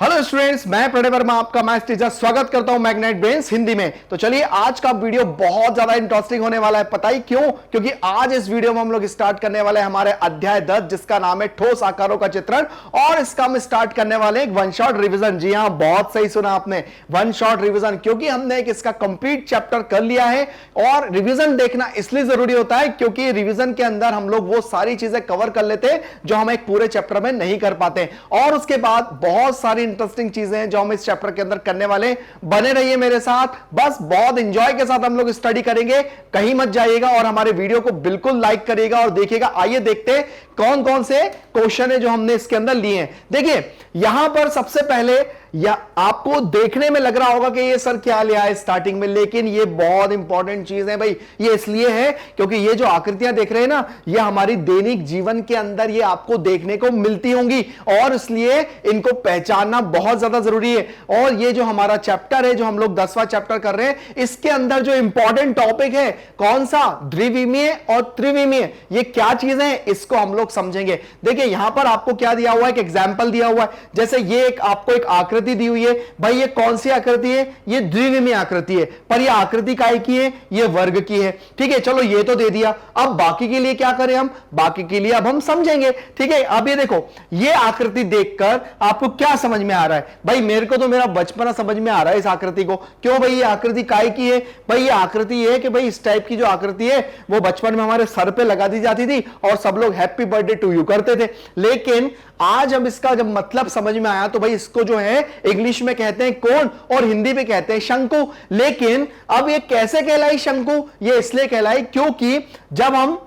Hello students, मैं प्रणय वर्मा आपका maths teacher स्वागत करता हूं मैग्नेट ब्रेन्स हिंदी में। तो चलिए आज का वीडियो बहुत ज्यादा इंटरेस्टिंग होने वाला है। पता ही क्यों? क्योंकि आज इस वीडियो में हम लोग स्टार्ट करने वाले हैं हमारे अध्याय 10 जिसका नाम है ठोस आकारों का चित्रण। और इसका हम स्टार्ट करने वाले एक वन शॉट रिविजन। जी हां, बहुत सही सुना आपने, वन शॉट रिविजन, क्योंकि हमने एक इसका कंप्लीट चैप्टर कर लिया है। और रिविजन देखना इसलिए जरूरी होता है क्योंकि रिविजन के अंदर हम लोग वो सारी चीजें कवर कर लेते हैं जो हम एक पूरे चैप्टर में नहीं कर पाते। और उसके बाद बहुत सारी इंटरेस्टिंग चीजें हैं जो हम इस चैप्टर के अंदर करने वाले। बने रहिए मेरे साथ, बस बहुत एंजॉय के साथ हम लोग स्टडी करेंगे, कहीं मत जाइएगा और हमारे वीडियो को बिल्कुल लाइक करिएगा और देखिएगा। आइए देखते हैं कौन कौन से क्वेश्चन है जो हमने इसके अंदर लिए हैं। देखिए यहां पर सबसे पहले या आपको देखने में लग रहा होगा कि ये सर क्या लिया है स्टार्टिंग में, लेकिन ये बहुत इंपॉर्टेंट चीज है भाई। ये इसलिए है क्योंकि ये जो आकृतियां देख रहे हैं ना, ये हमारी दैनिक जीवन के अंदर ये आपको देखने को मिलती होंगी और इसलिए इनको पहचानना बहुत ज्यादा जरूरी है। और ये जो हमारा चैप्टर है, जो हम लोग 10वां चैप्टर कर रहे हैं, इसके अंदर जो इंपॉर्टेंट टॉपिक है कौन सा, द्विविमीय और त्रिविमीय, ये क्या चीजें हैं इसको हम लोग समझेंगे। देखिए यहां पर आपको क्या दिया हुआ है, एक एग्जाम्पल दिया हुआ है। जैसे ये एक आपको एक आकृति दी हुई है भाई, ये कौन सी आकृति है, ये द्विविमीय आकृति है, पर ये आकृति काय की है, ये वर्ग की है। ठीक है, चलो ये तो दे दिया। अब बाकी के लिए क्या करें हम, बाकी के लिए अब हम समझेंगे। ठीक है, अब ये देखो, ये आकृति देखकर आपको क्या समझ में आ रहा है भाई? मेरे को तो मेरा बचपना समझ में आ रहा है इस आकृति को। क्यों भाई? ये आकृति काय की है भाई? ये आकृति है कि भाई इस टाइप की जो आकृति है वो बचपन में हमारे सर पे लगा दी जाती थी और सब लोग हैप्पी बर्थडे टू यू करते थे। लेकिन आज हम इसका जब मतलब समझ में आया तो भाई इसको जो है इंग्लिश में कहते हैं कोण और हिंदी में कहते हैं शंकु। लेकिन अब ये कैसे कहलाई शंकु? ये इसलिए कहलाई क्योंकि जब हम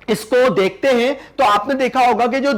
इसको देखते हैं तो आपने देखा होगा कि जो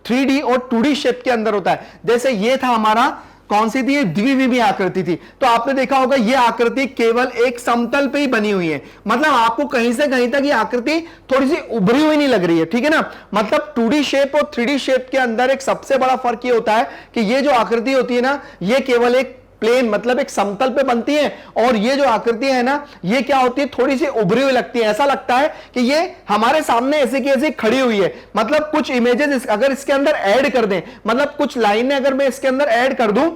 3D और 2D शेप के अंदर होता है, जैसे ये था हमारा कौन सी थी, द्विविमीय आकृति थी। तो आपने देखा होगा ये आकृति केवल एक समतल पे ही बनी हुई है, मतलब आपको कहीं से कहीं तक ये आकृति थोड़ी सी उभरी हुई नहीं लग रही है। ठीक है ना, मतलब 2D शेप और 3D शेप के अंदर एक सबसे बड़ा फर्क ये होता है कि ये जो आकृति होती है ना, ये केवल एक प्लेन मतलब एक समतल पे बनती है, और ये जो आकृति है ना, ये क्या होती है, थोड़ी सी उभरी हुई लगती है। ऐसा लगता है कि ये हमारे सामने ऐसे की ऐसे खड़ी हुई है। मतलब कुछ इमेजेस अगर इसके अंदर ऐड कर दें, मतलब कुछ लाइनें अगर मैं इसके अंदर ऐड कर दूं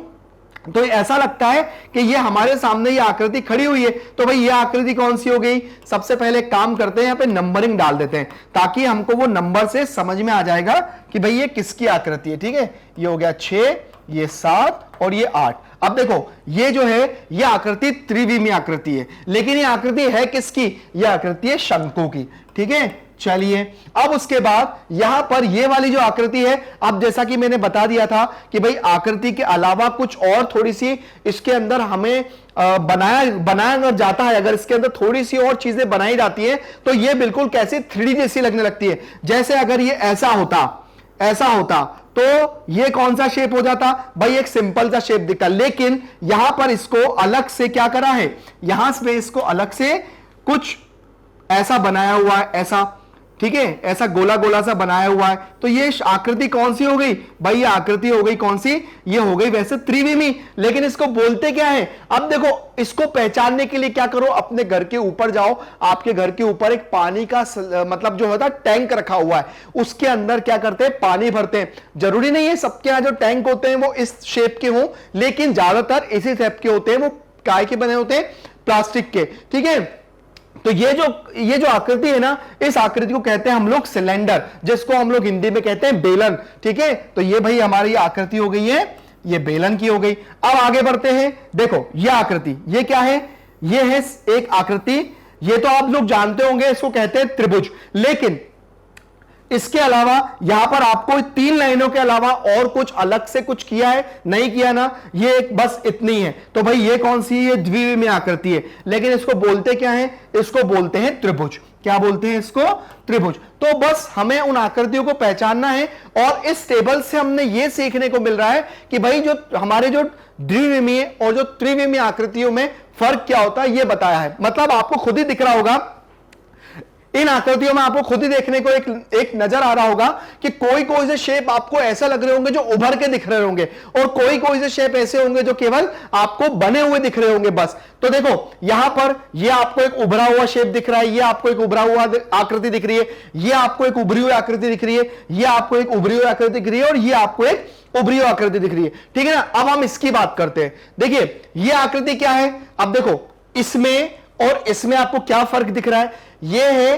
तो ऐसा लगता है कि ये हमारे सामने ये आकृति खड़ी हुई है। तो भाई ये आकृति कौन सी हो गई? सबसे पहले काम करते हैं, यहां पे नंबरिंग डाल देते हैं ताकि हमको वो नंबर से समझ में आ जाएगा कि भाई ये किसकी आकृति है। ठीक है, ये हो गया 6, ये 7 और ये 8। अब देखो ये जो है ये आकृति त्रिविमीय आकृति है, लेकिन ये आकृति है किसकी? ये आकृति है शंकु की। ठीक है, चलिए अब उसके बाद यहां पर ये वाली जो आकृति है, अब जैसा कि मैंने बता दिया था कि भाई आकृति के अलावा कुछ और थोड़ी सी इसके अंदर हमें बनाया जाता है। अगर इसके अंदर थोड़ी सी और चीजें बनाई जाती है तो ये बिल्कुल कैसे 3D जैसी लगने लगती है। जैसे अगर ये ऐसा होता तो ये कौन सा शेप हो जाता भाई? एक सिंपल सा शेप दिखता। लेकिन यहां पर इसको अलग से क्या करा है, यहां से इसको अलग से कुछ ऐसा बनाया हुआ है, ऐसा। ठीक है, ऐसा गोला गोला सा बनाया हुआ है। तो ये आकृति कौन सी हो गई भाई? ये आकृति हो गई कौन सी? ये हो गई वैसे त्रिविमीय, लेकिन इसको बोलते क्या है? अब देखो इसको पहचानने के लिए क्या करो, अपने घर के ऊपर जाओ। आपके घर के ऊपर एक पानी का मतलब जो होता है टैंक रखा हुआ है, उसके अंदर क्या करते हैं, पानी भरते हैं। जरूरी नहीं है सबके यहाँ जो टैंक होते हैं वो इस शेप के हों, लेकिन ज्यादातर इसी शेप के होते हैं। वो काय के बने होते हैं? प्लास्टिक के। ठीक है, तो ये जो आकृति है ना, इस आकृति को कहते हैं हम लोग सिलेंडर, जिसको हम लोग हिंदी में कहते हैं बेलन। ठीक है, तो ये भाई हमारी आकृति हो गई है, ये बेलन की हो गई। अब आगे बढ़ते हैं। देखो ये आकृति, ये क्या है? ये है एक आकृति, ये तो आप लोग जानते होंगे, इसको कहते हैं त्रिभुज। लेकिन इसके अलावा यहां पर आपको 3 लाइनों के अलावा और कुछ अलग से कुछ किया है? नहीं किया ना, ये एक बस इतनी है। तो भाई ये कौन सी है? द्विविमीय आकृति है, लेकिन इसको बोलते क्या है? इसको बोलते हैं त्रिभुज। क्या बोलते हैं इसको? त्रिभुज। तो बस हमें उन आकृतियों को पहचानना है, और इस टेबल से हमने ये सीखने को मिल रहा है कि भाई जो हमारे जो द्विविमीय और जो त्रिविमीय आकृतियों में फर्क क्या होता है ये बताया है। मतलब आपको खुद ही दिख रहा होगा इन आकृतियों में आपको खुद ही देखने को एक नजर आ रहा होगा कि कोई कोई से शेप आपको ऐसा लग रहे होंगे जो उभर के दिख रहे होंगे, और कोई कोई से शेप ऐसे होंगे जो केवल आपको बने हुए दिख रहे होंगे बस। तो देखो यहां पर ये आपको एक उभरा हुआ शेप दिख रहा है, ये आपको एक उभरा हुआ आकृति दिख रही है, ये आपको एक उभरी हुई आकृति दिख रही है, ये आपको एक उभरी हुई आकृति दिख रही है, और ये आपको एक उभरी हुई आकृति दिख रही है। ठीक है ना। अब हम इसकी बात करते हैं। देखिए ये आकृति क्या है, अब देखो इसमें और इसमें आपको क्या फर्क दिख रहा है। यह है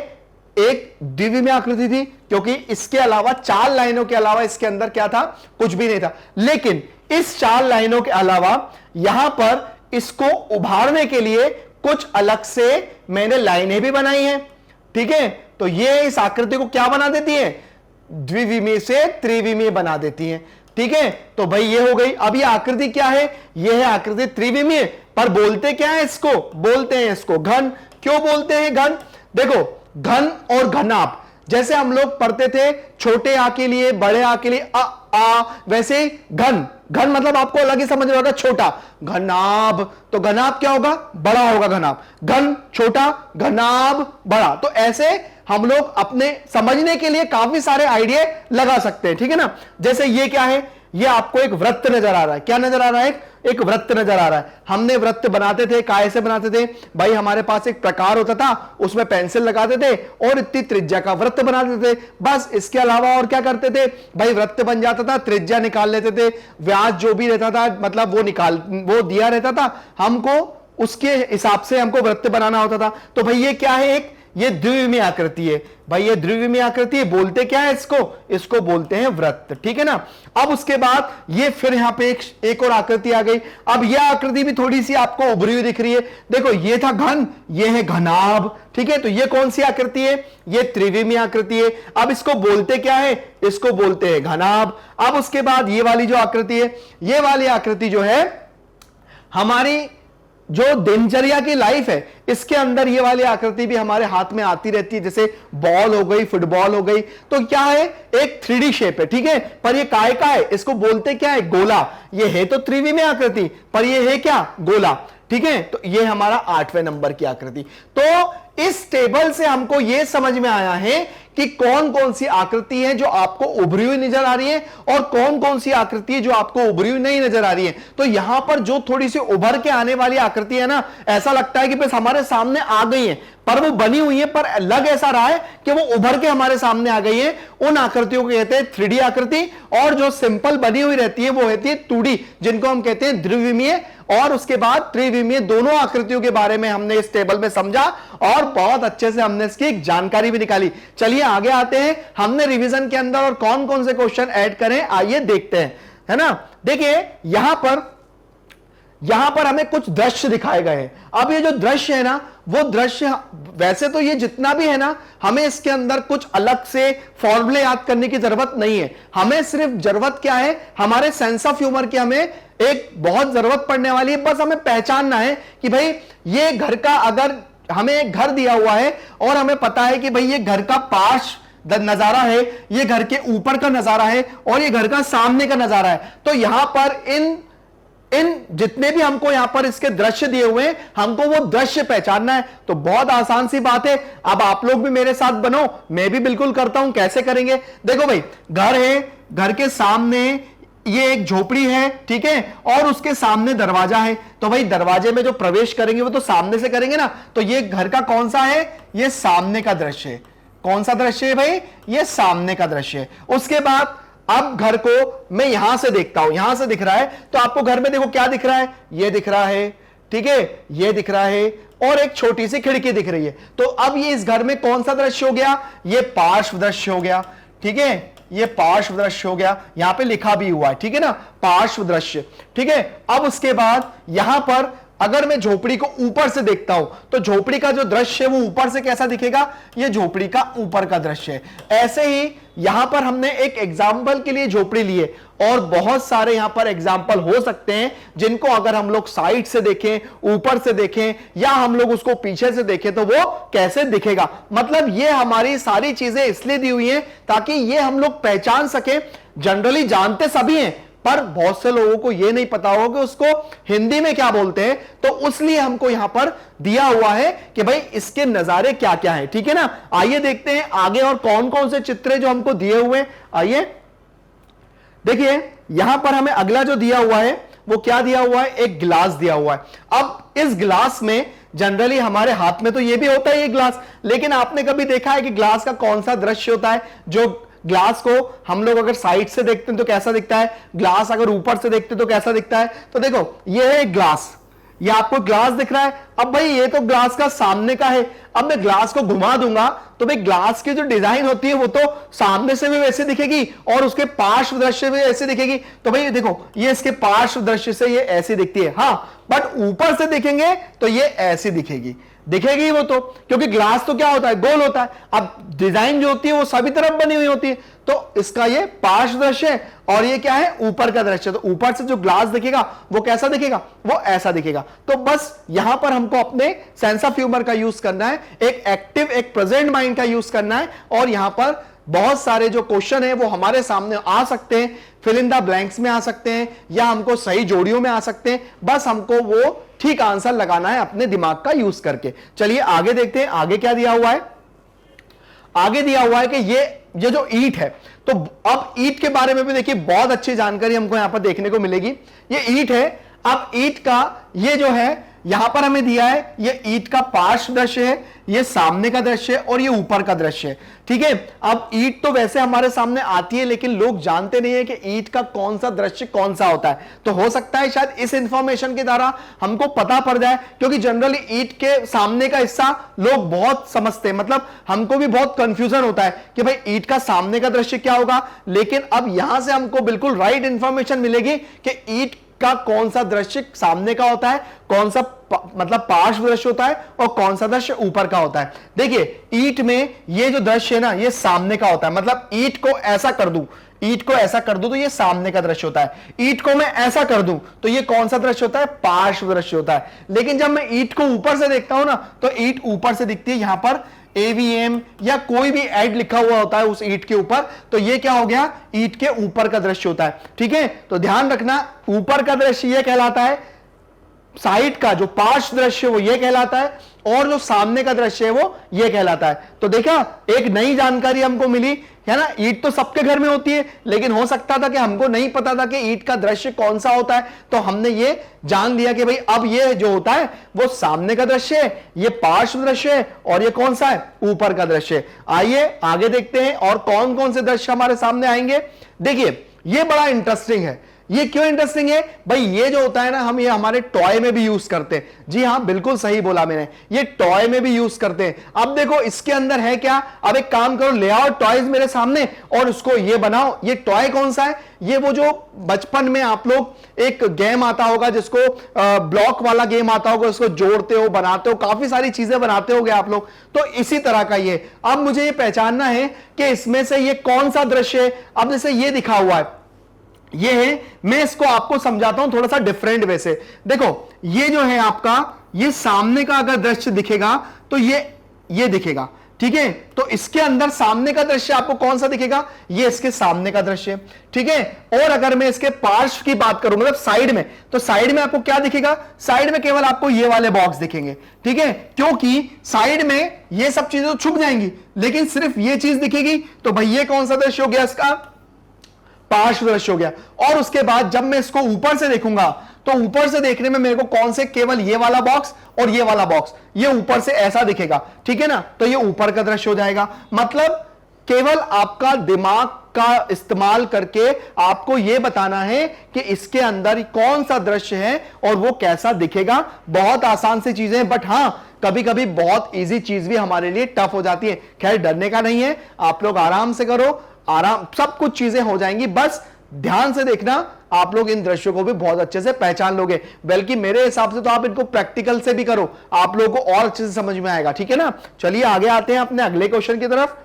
एक द्विविमीय आकृति थी, क्योंकि इसके अलावा 4 लाइनों के अलावा इसके अंदर क्या था, कुछ भी नहीं था। लेकिन इस 4 लाइनों के अलावा यहां पर इसको उभारने के लिए कुछ अलग से मैंने लाइनें भी बनाई हैं। ठीक है, तो ये इस आकृति को क्या बना देती है, द्विविमीय से त्रिविमीय बना देती है। ठीक है, तो भाई ये हो गई। अब ये आकृति क्या है, ये है आकृति त्रिविमीय, पर बोलते क्या है इसको, बोलते हैं इसको घन। क्यों बोलते हैं घन, देखो घन और घनाभ, जैसे हम लोग पढ़ते थे छोटे आ के लिए, बड़े आ के लिए आ, वैसे ही घन, घन मतलब आपको अलग ही समझ में होगा, छोटा। घनाभ, तो घनाभ क्या होगा, बड़ा होगा घनाभ। घन छोटा, घनाभ बड़ा। तो ऐसे हम लोग अपने समझने के लिए काफी सारे आइडिया लगा सकते हैं। ठीक है ना। जैसे ये क्या है, ये आपको एक वृत्त नजर आ रहा है। क्या नजर आ रहा है, एक वृत्त नजर आ रहा है। हमने वृत्त बनाते थे, काय से बनाते थे भाई, हमारे पास एक प्रकार होता था, उसमें पेंसिल लगाते थे और इतनी त्रिज्या का वृत्त बनाते थे, बस। इसके अलावा और क्या करते थे भाई, वृत्त बन जाता था, त्रिज्या निकाल लेते थे, व्यास जो भी रहता था मतलब वो दिया रहता था हमको, उसके हिसाब से हमको वृत्त बनाना होता था। तो भाई ये क्या है, एक ये द्विविमीय आकृति है भाई, ये द्विविमीय आकृति है। बोलते क्या है इसको, इसको बोलते हैं वृत्त। ठीक है ना। अब उसके बाद ये फिर यहां पे एक और आकृति आ गई। अब यह आकृति भी थोड़ी सी आपको उभरी हुई दिख रही है। देखो ये था घन, ये है घनाभ। ठीक है, तो ये कौन सी आकृति है, ये त्रिविमीय आकृति है। अब इसको बोलते क्या है, इसको बोलते हैं घनाभ। अब उसके बाद ये वाली जो आकृति है, ये वाली आकृति जो है हमारी जो दिनचर्या की लाइफ है, इसके अंदर ये वाली आकृति भी हमारे हाथ में आती रहती है, जैसे बॉल हो गई, फुटबॉल हो गई। तो क्या है, एक 3D शेप है। ठीक है, पर ये काय का है, इसको बोलते क्या है, गोला। ये है तो त्रिविमीय आकृति, पर ये है क्या, गोला। ठीक है, तो ये हमारा 8वें नंबर की आकृति। तो इस टेबल से हमको यह समझ में आया है कि कौन कौन सी आकृति है जो आपको उभरी हुई नजर आ रही है और कौन कौन सी आकृति है जो आपको उभरी हुई नहीं नजर आ रही है। तो यहां पर जो थोड़ी सी उभर के आने वाली आकृति है ना, ऐसा लगता है कि बस हमारे सामने आ गई है, पर वो बनी हुई है, पर लग ऐसा रहा है कि वो उभर के हमारे सामने आ गई है। उन आकृतियों को कहते हैं 3D आकृति, और जो सिंपल बनी हुई रहती है वो रहती है 2D, जिनको हम कहते हैं द्विविमीय। और उसके बाद त्रिविमीय, दोनों आकृतियों के बारे में हमने इस टेबल में समझा और बहुत अच्छे से हमने इसकी एक जानकारी भी निकाली। चलिए आगे आते हैं, हमने रिवीजन के अंदर और कौन कौन से क्वेश्चन ऐड करें, आइए देखते हैं, है ना। देखिए यहां पर हमें कुछ दृश्य दिखाए गए हैं। अब ये जो दृश्य है ना, वो दृश्य वैसे तो ये जितना भी है ना, हमें इसके अंदर कुछ अलग से फॉर्मूले याद करने की जरूरत नहीं है। हमें सिर्फ जरूरत क्या है, हमारे सेंस ऑफ ह्यूमर की हमें एक बहुत जरूरत पड़ने वाली है। बस हमें पहचानना है कि भाई ये घर का, अगर हमें एक घर दिया हुआ है और हमें पता है कि भाई ये घर का पार्श्व नजारा है, ये घर के ऊपर का नजारा है और ये घर का सामने का नजारा है, तो यहां पर इन जितने भी हमको यहां पर इसके दृश्य दिए हुए हैं, हमको वो दृश्य पहचानना है। तो बहुत आसान सी बात है। अब आप लोग भी मेरे साथ बनो, मैं भी बिल्कुल करता हूं। कैसे करेंगे, देखो भाई, घर है, घर के सामने ये एक झोपड़ी है, ठीक है, और उसके सामने दरवाजा है। तो भाई दरवाजे में जो प्रवेश करेंगे वो तो सामने से करेंगे ना। तो ये घर का कौन सा है, ये सामने का दृश्य है। कौन सा दृश्य है भाई, ये सामने का दृश्य है। उसके बाद अब घर को मैं यहां से देखता हूं, यहां से दिख रहा है, तो आपको घर में देखो क्या दिख रहा है, ये दिख रहा है, ठीक है, ये दिख रहा है, और एक छोटी सी खिड़की दिख रही है। तो अब ये इस घर में कौन सा दृश्य हो गया, ये पार्श्व दृश्य हो गया। ठीक है, ये पार्श्व दृश्य हो गया, यहां पे लिखा भी हुआ है, ठीक है ना, पार्श्व दृश्य। ठीक है, अब उसके बाद यहां पर अगर मैं झोपड़ी को ऊपर से देखता हूं, तो झोपड़ी का जो दृश्य है वो ऊपर से कैसा दिखेगा, ये झोपड़ी का ऊपर का दृश्य है। ऐसे ही यहां पर हमने एक एग्जाम्पल के लिए झोपड़ी लिए, और बहुत सारे यहां पर एग्जाम्पल हो सकते हैं जिनको अगर हम लोग साइड से देखें, ऊपर से देखें, या हम लोग उसको पीछे से देखें, तो वो कैसे दिखेगा। मतलब ये हमारी सारी चीजें इसलिए दी हुई हैं ताकि ये हम लोग पहचान सके। जनरली जानते सभी हैं, पर बहुत से लोगों को यह नहीं पता होगा कि उसको हिंदी में क्या बोलते हैं, तो इसलिए हमको यहां पर दिया हुआ है कि भाई इसके नजारे क्या क्या है। ठीक है ना, आइए देखते हैं आगे और कौन कौन से चित्र जो हमको दिए हुए हैं। आइए देखिए, यहां पर हमें अगला जो दिया हुआ है वो क्या दिया हुआ है, एक गिलास दिया हुआ है। अब इस गिलास में जनरली हमारे हाथ में तो ये भी होता है ये ग्लास, लेकिन आपने कभी देखा है कि ग्लास का कौन सा दृश्य होता है? जो ग्लास को हम लोग अगर साइड से देखते हैं तो कैसा दिखता है, ग्लास अगर ऊपर से देखते हैं तो कैसा दिखता है? तो देखो ये है एक ग्लास, ये आपको ग्लास दिख रहा है। अब भाई ये तो ग्लास का सामने का है, अब मैं ग्लास को घुमा दूंगा तो भाई ग्लास की जो डिजाइन होती है वो तो सामने से भी वैसे दिखेगी और उसके पार्श्व दृश्य भी ऐसे दिखेगी। तो भाई देखो ये इसके पार्श्व दृश्य से ये ऐसी दिखती है, हाँ, बट ऊपर से देखेंगे तो ये ऐसी दिखेगी वो तो, क्योंकि ग्लास तो क्या होता है, गोल होता है। अब डिजाइन जो होती है वो सभी तरफ बनी हुई होती है, तो इसका ये पार्श्व दृश्य है और ये क्या है, ऊपर का दृश्य। तो ऊपर से जो ग्लास दिखेगा वो कैसा दिखेगा, वो ऐसा दिखेगा। तो बस यहां पर हमको अपने सेंस ऑफ ह्यूमर का यूज करना है, एक एक्टिव एक प्रेजेंट माइंड का यूज करना है, और यहां पर बहुत सारे जो क्वेश्चन है वो हमारे सामने आ सकते हैं, फिल इन द ब्लैंक्स में आ सकते हैं या हमको सही जोड़ियों में आ सकते हैं। बस हमको वो ठीक आंसर लगाना है अपने दिमाग का यूज करके। चलिए आगे देखते हैं, आगे क्या दिया हुआ है। आगे दिया हुआ है कि ये जो ईंट है, तो अब ईंट के बारे में भी देखिए बहुत अच्छी जानकारी हमको यहां पर देखने को मिलेगी। ये ईंट है, अब ईंट का ये जो है यहां पर हमें दिया है, ये ईंट का पार्श्व दृश्य है, ये सामने का दृश्य है और ये ऊपर का दृश्य है। ठीक है, अब ईंट तो वैसे हमारे सामने आती है, लेकिन लोग जानते नहीं है कि ईंट का कौन सा दृश्य कौन सा होता है। तो हो सकता है शायद इस इंफॉर्मेशन के द्वारा हमको पता पड़ जाए, क्योंकि जनरली ईंट के सामने का हिस्सा लोग बहुत समझते हैं, मतलब हमको भी बहुत कंफ्यूजन होता है कि भाई ईंट का सामने का दृश्य क्या होगा। लेकिन अब यहां से हमको बिल्कुल राइट इंफॉर्मेशन मिलेगी कि ईंट का कौन सा दृश्य सामने का होता है, कौन सा मतलब पार्श्व दृश्य होता है और कौन सा दृश्य ऊपर का होता है। देखिए ईंट में ये जो दृश्य है ना, ये सामने का होता है, मतलब ईंट को ऐसा कर दूं, ईंट को ऐसा कर दूं तो ये सामने का दृश्य होता है। ईंट को मैं ऐसा कर दूं तो ये कौन सा दृश्य होता है, पार्श्व दृश्य होता है। लेकिन जब मैं ईंट को ऊपर से देखता हूं ना, तो ईंट ऊपर से दिखती है, यहां पर AVM या कोई भी ऐड लिखा हुआ होता है उस ईंट के ऊपर, तो ये क्या हो गया, ईंट के ऊपर का दृश्य होता है। ठीक है, तो ध्यान रखना, ऊपर का दृश्य ये कहलाता है, साइड का जो पार्श्व दृश्य वो ये कहलाता है, और जो सामने का दृश्य है वो ये कहलाता है। तो देखा, एक नई जानकारी हमको मिली है ना। ईंट तो सबके घर में होती है, लेकिन हो सकता था कि हमको नहीं पता था कि ईंट का दृश्य कौन सा होता है, तो हमने ये जान लिया कि भाई अब ये जो होता है वो सामने का दृश्य है, ये पार्श्व दृश्य है, और ये कौन सा है, ऊपर का दृश्य है। आइए आगे देखते हैं और कौन कौन से दृश्य हमारे सामने आएंगे। देखिए ये बड़ा इंटरेस्टिंग है। ये क्यों इंटरेस्टिंग है भाई, ये जो होता है ना, हम ये हमारे टॉय में भी यूज करते हैं। जी हां, बिल्कुल सही बोला मैंने, ये टॉय में भी यूज करते हैं। अब देखो इसके अंदर है क्या, अब एक काम करो, ले आओ टॉयज मेरे सामने और उसको ये बनाओ। ये टॉय कौन सा है, ये वो जो बचपन में आप लोग एक गेम आता होगा जिसको ब्लॉक वाला गेम आता होगा, उसको जोड़ते हो, बनाते हो, काफी सारी चीजें बनाते होगे आप लोग, तो इसी तरह का ये। अब मुझे ये पहचानना है कि इसमें से ये कौन सा दृश्य है। अब जैसे ये दिखा हुआ है, ये है, मैं इसको आपको समझाता हूं थोड़ा सा डिफरेंट वे से। देखो ये जो है आपका, ये सामने का अगर दृश्य दिखेगा तो ये दिखेगा। ठीक है, तो इसके अंदर सामने का दृश्य आपको कौन सा दिखेगा, ये इसके सामने का दृश्य। ठीक है, और अगर मैं इसके पार्श्व की बात करूं, मतलब साइड में, तो साइड में आपको क्या दिखेगा, साइड में केवल आपको ये वाले बॉक्स दिखेंगे। ठीक है, क्योंकि साइड में ये सब चीजें तो छुप जाएंगी, लेकिन सिर्फ ये चीज दिखेगी। तो भाई ये कौन सा दृश्य हो गया, इसका पार्श्व दृश्य हो गया। और उसके बाद जब मैं इसको ऊपर से देखूंगा, तो ऊपर से देखने में मेरे को कौन से, केवल ये वाला बॉक्स और ये वाला बॉक्स, ये ऊपर से ऐसा दिखेगा। ठीक है ना, तो ये ऊपर का दृश्य हो जाएगा। मतलब केवल आपका दिमाग का इस्तेमाल करके आपको यह बताना है कि इसके अंदर कौन सा दृश्य है और वो कैसा दिखेगा। बहुत आसान सी चीजें, बट हां कभी कभी बहुत इजी चीज भी हमारे लिए टफ हो जाती है। खैर डरने का नहीं है, आप लोग आराम से करो, आराम, सब कुछ चीजें हो जाएंगी। बस ध्यान से देखना, आप लोग इन दृश्यों को भी बहुत अच्छे से पहचान लोगे। बल्कि मेरे हिसाब से तो आप इनको प्रैक्टिकल से भी करो, आप लोगों को और अच्छे से समझ में आएगा। ठीक है ना, चलिए आगे आते हैं अपने अगले क्वेश्चन की तरफ।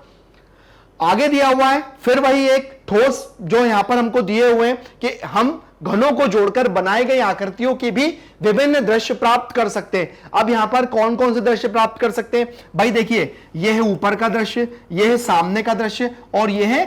आगे दिया हुआ है फिर वही एक ठोस जो यहां पर हमको दिए हुए हैं कि हम घनों को जोड़कर बनाई गई आकृतियों के भी विभिन्न दृश्य प्राप्त कर सकते हैं। अब यहां पर कौन कौन से दृश्य प्राप्त कर सकते हैं भाई, देखिए यह है ऊपर का दृश्य, यह है सामने का दृश्य और यह है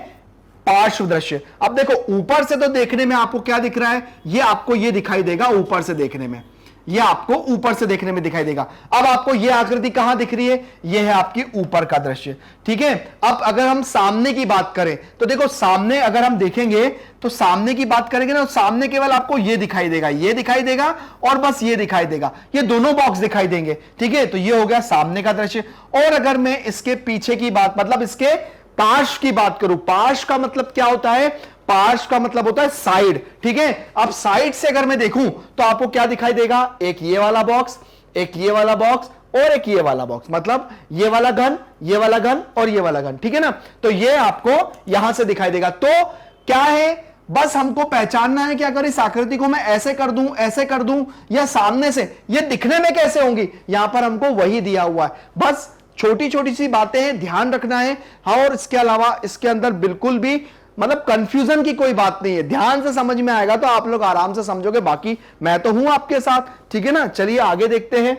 पार्श्व दृश्य। अब देखो ऊपर से तो देखने में आपको क्या दिख रहा है, ये आपको ये दिखाई देगा ऊपर से देखने में, ये आपको ऊपर से देखने में दिखाई देगा। अब आपको ये आकृति कहां दिख रही है, ये है आपकी ऊपर का दृश्य, ठीक है। अब अगर हम सामने की बात करें तो देखो सामने अगर हम देखेंगे तो सामने की बात करेंगे ना, तो सामने केवल आपको ये दिखाई देगा, ये दिखाई देगा और बस ये दिखाई देगा, ये दोनों बॉक्स दिखाई देंगे, ठीक है। तो ये हो गया सामने का दृश्य। और अगर मैं इसके पीछे की बात, मतलब इसके पार्श्व की बात करूं, पार्श्व का मतलब क्या होता है, पार्श्व का मतलब होता है साइड, ठीक है। अब साइड से अगर मैं देखूं तो आपको क्या दिखाई देगा, एक ये वाला बॉक्स, एक ये वाला बॉक्स और एक ये वाला बॉक्स, मतलब ये वाला घन, ये वाला घन और ये वाला घन, ठीक है ना। तो ये आपको यहां से दिखाई देगा। तो क्या है, बस हमको पहचानना है कि अगर इस आकृति को मैं ऐसे कर दूं, ऐसे कर दूं या सामने से, ये दिखने में कैसे होंगी, यहां पर हमको वही दिया हुआ है। बस छोटी छोटी सी बातें हैं, ध्यान रखना है। हाँ, और इसके अलावा इसके अंदर बिल्कुल भी मतलब कंफ्यूजन की कोई बात नहीं है, ध्यान से समझ में आएगा तो आप लोग आराम से समझोगे। बाकी मैं तो हूं आपके साथ, ठीक है ना। चलिए आगे देखते हैं।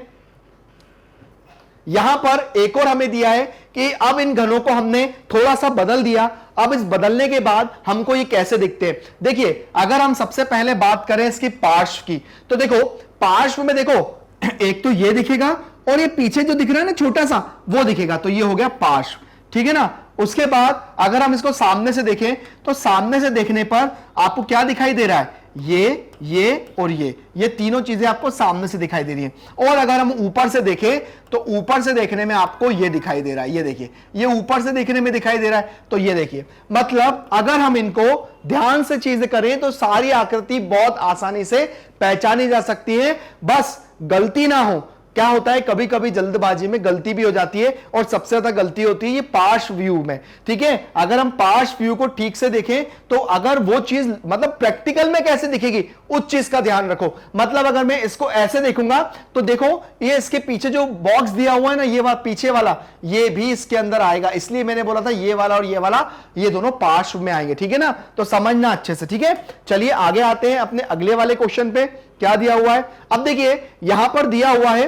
यहां पर एक और हमें दिया है कि अब इन घनों को हमने थोड़ा सा बदल दिया। अब इस बदलने के बाद हमको ये कैसे दिखते हैं, देखिए अगर हम सबसे पहले बात करें इसकी पार्श्व की, तो देखो पार्श्व में देखो एक तो ये दिखेगा और ये पीछे जो दिख रहा है ना छोटा सा, वो दिखेगा, तो ये हो गया पार्श्व, ठीक है ना। उसके बाद अगर हम इसको सामने से देखें तो सामने से देखने पर आपको क्या दिखाई दे रहा है, ये और ये तीनों चीजें आपको सामने से दिखाई दे रही हैं। और अगर हम ऊपर से देखें तो ऊपर से देखने में आपको ये दिखाई दे रहा है, ये देखिए, ये ऊपर से देखने में दिखाई दे रहा है। तो ये देखिए, मतलब अगर हम इनको ध्यान से चीजें करें तो सारी आकृति बहुत आसानी से पहचानी जा सकती है, बस गलती ना हो। क्या होता है, कभी कभी जल्दबाजी में गलती भी हो जाती है और सबसे ज्यादा गलती होती है ये पार्श्व व्यू में, ठीक है। अगर हम पार्श्व व्यू को ठीक से देखें तो अगर वो चीज मतलब प्रैक्टिकल में कैसे दिखेगी, उस चीज का ध्यान रखो। मतलब अगर मैं इसको ऐसे देखूंगा तो देखो ये इसके पीछे जो बॉक्स दिया हुआ है ना, ये पीछे वाला, ये भी इसके अंदर आएगा। इसलिए मैंने बोला था ये वाला और ये वाला, ये दोनों पार्श्व में आएंगे, ठीक है ना। तो समझना अच्छे से, ठीक है। चलिए आगे आते हैं अपने अगले वाले क्वेश्चन पे। क्या दिया हुआ है, अब देखिए यहां पर दिया हुआ है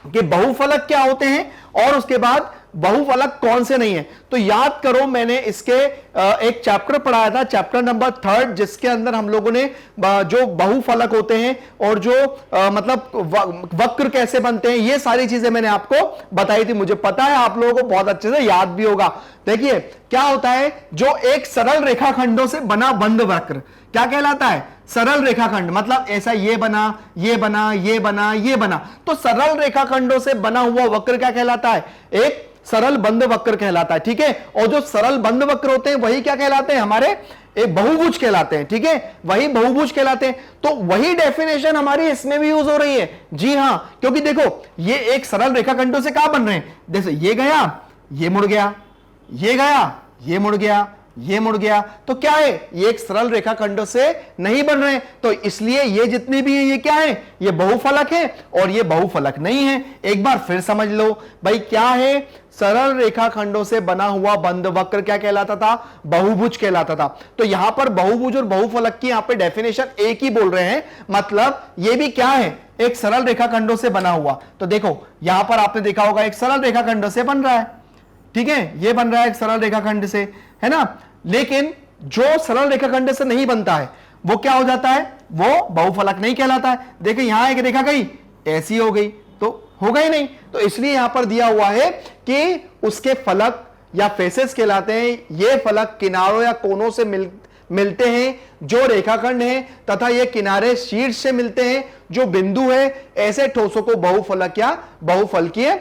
कि बहुफलक क्या होते हैं और उसके बाद बहुफलक कौन से नहीं है। तो याद करो मैंने इसके एक चैप्टर पढ़ाया था, चैप्टर नंबर 3, जिसके अंदर हम लोगों ने जो बहुफलक होते हैं और जो मतलब वक्र कैसे बनते हैं, ये सारी चीजें मैंने आपको बताई थी। मुझे पता है आप लोगों को बहुत अच्छे से याद भी होगा। देखिए क्या होता है, जो एक सरल रेखाखंडों से बना बंद वक्र क्या कहलाता है, सरल रेखाखंड। मतलब ऐसा ये बना, ये बना, ये बना, ये बना, तो सरल रेखाखंडों से बना हुआ वक्र क्या कहलाता है, एक सरल बंद वक्र कहलाता है, ठीक है। और जो सरल बंद वक्र होते हैं वही क्या कहलाते हैं, हमारे एक बहुभुज कहलाते हैं, ठीक है, वही बहुभुज कहलाते हैं। तो वही डेफिनेशन हमारी इसमें भी यूज हो रही है, जी हां, क्योंकि देखो ये एक सरल रेखाखंडों से क्या बन रहे हैं, जैसे ये गया, ये मुड़ गया, ये गया, ये मुड़ गया, ये मुड़ गया, तो क्या है, ये एक सरल रेखाखंडों से नहीं बन रहे। तो इसलिए ये जितने भी हैं ये क्या है, ये बहुफलक है और ये बहुफलक नहीं है। एक बार फिर समझ लो भाई, क्या है, सरल रेखाखंडों से बना हुआ बंद वक्र क्या कहलाता था, बहुभुज कहलाता था। तो यहां पर बहुभुज और बहुफलक की यहां पे डेफिनेशन एक ही बोल रहे हैं, मतलब ये भी क्या है, एक सरल रेखाखंडों से बना हुआ। तो देखो यहां पर आपने देखा होगा एक सरल रेखाखंड से बन रहा है, ठीक है, ये बन रहा है एक सरल रेखाखंड से, है ना। लेकिन जो सरल रेखाखंड से नहीं बनता है वो क्या हो जाता है, वो बहुफलक नहीं कहलाता है। देखिए यहां एक रेखा गई, ऐसी हो गई तो होगा ही नहीं। तो इसलिए यहां पर दिया हुआ है कि उसके फलक या फेसेस कहलाते हैं। ये फलक किनारों या कोनों से मिलते हैं जो रेखाखंड है, तथा ये किनारे शीर्ष से मिलते हैं जो बिंदु है। ऐसे ठोसों को बहुफलक या बहुफलकीय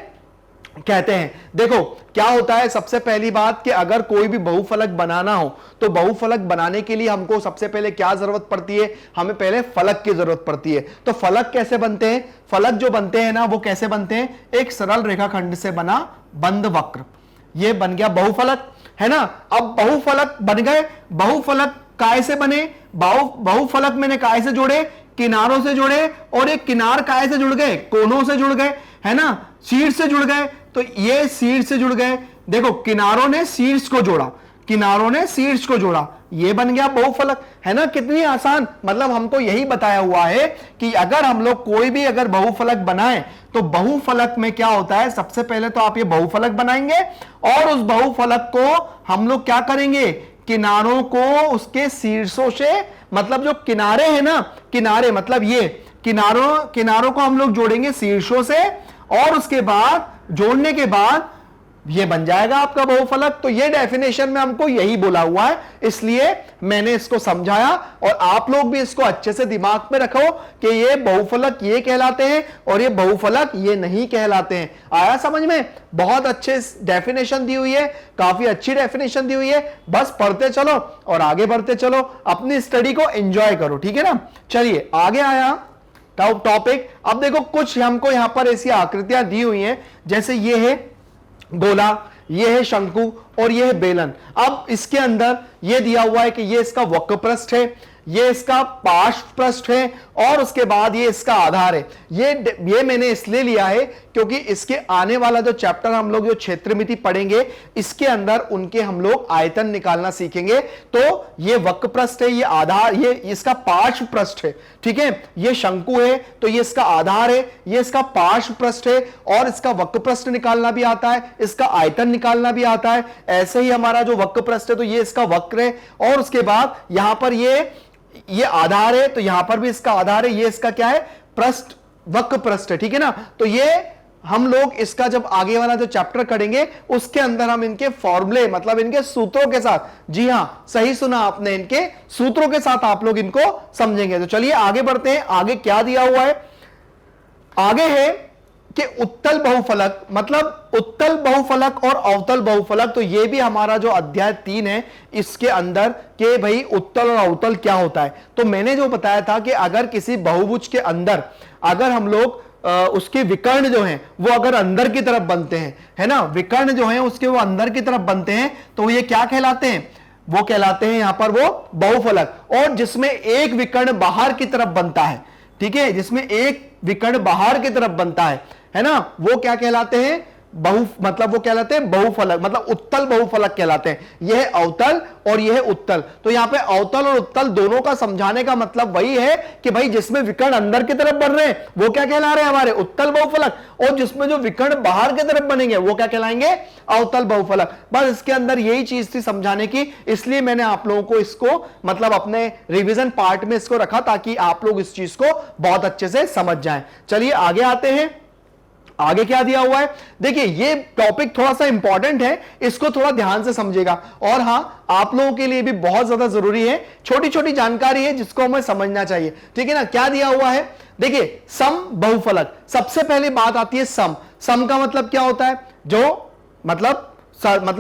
कहते हैं। देखो क्या होता है, सबसे पहली बात कि अगर कोई भी बहुफलक बनाना हो तो बहुफलक बनाने के लिए हमको सबसे पहले क्या जरूरत पड़ती है, हमें पहले फलक की जरूरत पड़ती है। तो फलक कैसे बनते हैं, फलक जो बनते हैं ना वो कैसे बनते हैं, एक सरल रेखाखंड से बना बंद वक्र, ये बन गया बहुफलक, है ना। अब बहुफलक बन गए, बहुफलक काय से बने, बहुफलक मैंने काय से जोड़े, किनारों से जोड़े, और एक किनार काय से जुड़ गए, कोनों से जुड़ गए, है ना, शीर्ष से जुड़ गए, तो ये शीर्ष से जुड़ गए। देखो किनारों ने शीर्ष को जोड़ा, किनारों ने शीर्ष को जोड़ा, ये बन गया बहुफलक, है ना। कितनी आसान, मतलब हमको यही बताया हुआ है कि अगर हम लोग कोई भी अगर बहुफलक बनाएं तो बहुफलक में क्या होता है, सबसे पहले तो आप ये बहुफलक बनाएंगे और उस बहुफलक को हम लोग क्या करेंगे किनारों को उसके शीर्षों से, मतलब जो किनारे हैं ना, किनारे मतलब ये किनारों को हम लोग जोड़ेंगे शीर्षों से, और उसके बाद जोड़ने के बाद ये बन जाएगा आपका बहुफलक। तो ये डेफिनेशन में हमको यही बोला हुआ है, इसलिए मैंने इसको समझाया, और आप लोग भी इसको अच्छे से दिमाग में रखो कि ये बहुफलक ये कहलाते हैं और ये बहुफलक ये नहीं कहलाते हैं। आया समझ में? बहुत अच्छे डेफिनेशन दी हुई है, काफी अच्छी डेफिनेशन दी हुई है। बस पढ़ते चलो और आगे बढ़ते चलो, अपनी स्टडी को एंजॉय करो, ठीक है ना। चलिए आगे आया टॉपिक। अब देखो कुछ हमको यहां पर ऐसी आकृतियां दी हुई हैं, जैसे ये है गोला, ये है शंकु और ये है बेलन। अब इसके अंदर ये दिया हुआ है कि ये इसका वक्र पृष्ठ है, ये इसका पार्श्व पृष्ठ है, और उसके बाद ये इसका आधार है। ये मैंने इसलिए लिया है क्योंकि इसके आने वाला जो चैप्टर हम लोग जो क्षेत्रमिति पढ़ेंगे, इसके अंदर उनके हम लोग आयतन निकालना सीखेंगे। तो ये वक्र पृष्ठ है, ये आधार, ये इसका पार्श्व पृष्ठ है, ठीक है। ये शंकु है तो ये इसका आधार है, ये इसका पार्श्व पृष्ठ है, और इसका वक्र पृष्ठ निकालना भी आता है, इसका आयतन निकालना भी आता है। ऐसे ही हमारा जो वक्र पृष्ठ है तो ये इसका वक्र है, और उसके बाद यहां पर ये आधार है, तो यहां पर भी इसका आधार है, ये इसका क्या है? पृष्ठ, वक्र पृष्ठ है, ठीक है ना। तो ये हम लोग इसका जब आगे वाला जो चैप्टर करेंगे उसके अंदर हम इनके फॉर्मूले, मतलब इनके सूत्रों के साथ, जी हां सही सुना आपने, इनके सूत्रों के साथ आप लोग इनको समझेंगे। तो चलिए आगे बढ़ते हैं। आगे क्या दिया हुआ है? आगे है कि उत्तल बहुफलक, मतलब उत्तल बहुफलक और अवतल बहुफलक। तो ये भी हमारा जो अध्याय 3 है इसके अंदर के भाई उत्तल और अवतल क्या होता है। तो मैंने जो बताया था कि अगर किसी बहुभुज के अंदर अगर हम लोग उसके विकर्ण जो हैं वो अगर अंदर की तरफ बनते हैं, है ना, विकर्ण जो हैं उसके वो अंदर की तरफ बनते हैं, तो ये क्या कहलाते हैं? वो कहलाते हैं यहां पर वो बहुफलक। और जिसमें एक विकर्ण बाहर की तरफ बनता है, ठीक है, जिसमें एक विकर्ण बाहर की तरफ बनता है ना, वो क्या कहलाते हैं? मतलब वो कहलाते हैं बहुफलक, मतलब उत्तल बहुफलक कहलाते हैं। यह है अवतल और यह है उत्तल। तो यहां पे अवतल और उत्तल दोनों का समझाने का मतलब वही है कि भाई जिसमें विकर्ण अंदर की तरफ बन रहे हैं वो क्या कहला रहे हैं? हमारे उत्तल बहुफलक। और जिसमें जो विकर्ण बाहर की तरफ बनेंगे वो क्या कहलाएंगे? अवतल बहुफलक। बस इसके अंदर यही चीज थी समझाने की, इसलिए मैंने आप लोगों को इसको मतलब अपने रिविजन पार्ट में इसको रखा ताकि आप लोग इस चीज को बहुत अच्छे से समझ जाएं। चलिए आगे आते हैं। आगे क्या दिया हुआ है? देखिए ये टॉपिक थोड़ा सा इंपॉर्टेंट है, इसको थोड़ा ध्यान से समझिएगा। और हां, आप लोगों के लिए भी बहुत ज्यादा जरूरी है, छोटी छोटी जानकारी है जिसको हमें समझना चाहिए, ठीक है ना। क्या दिया हुआ है? देखिए सम बहुफलक, सबसे पहले बात आती है सम। सम का मतलब क्या होता है? जो मतलब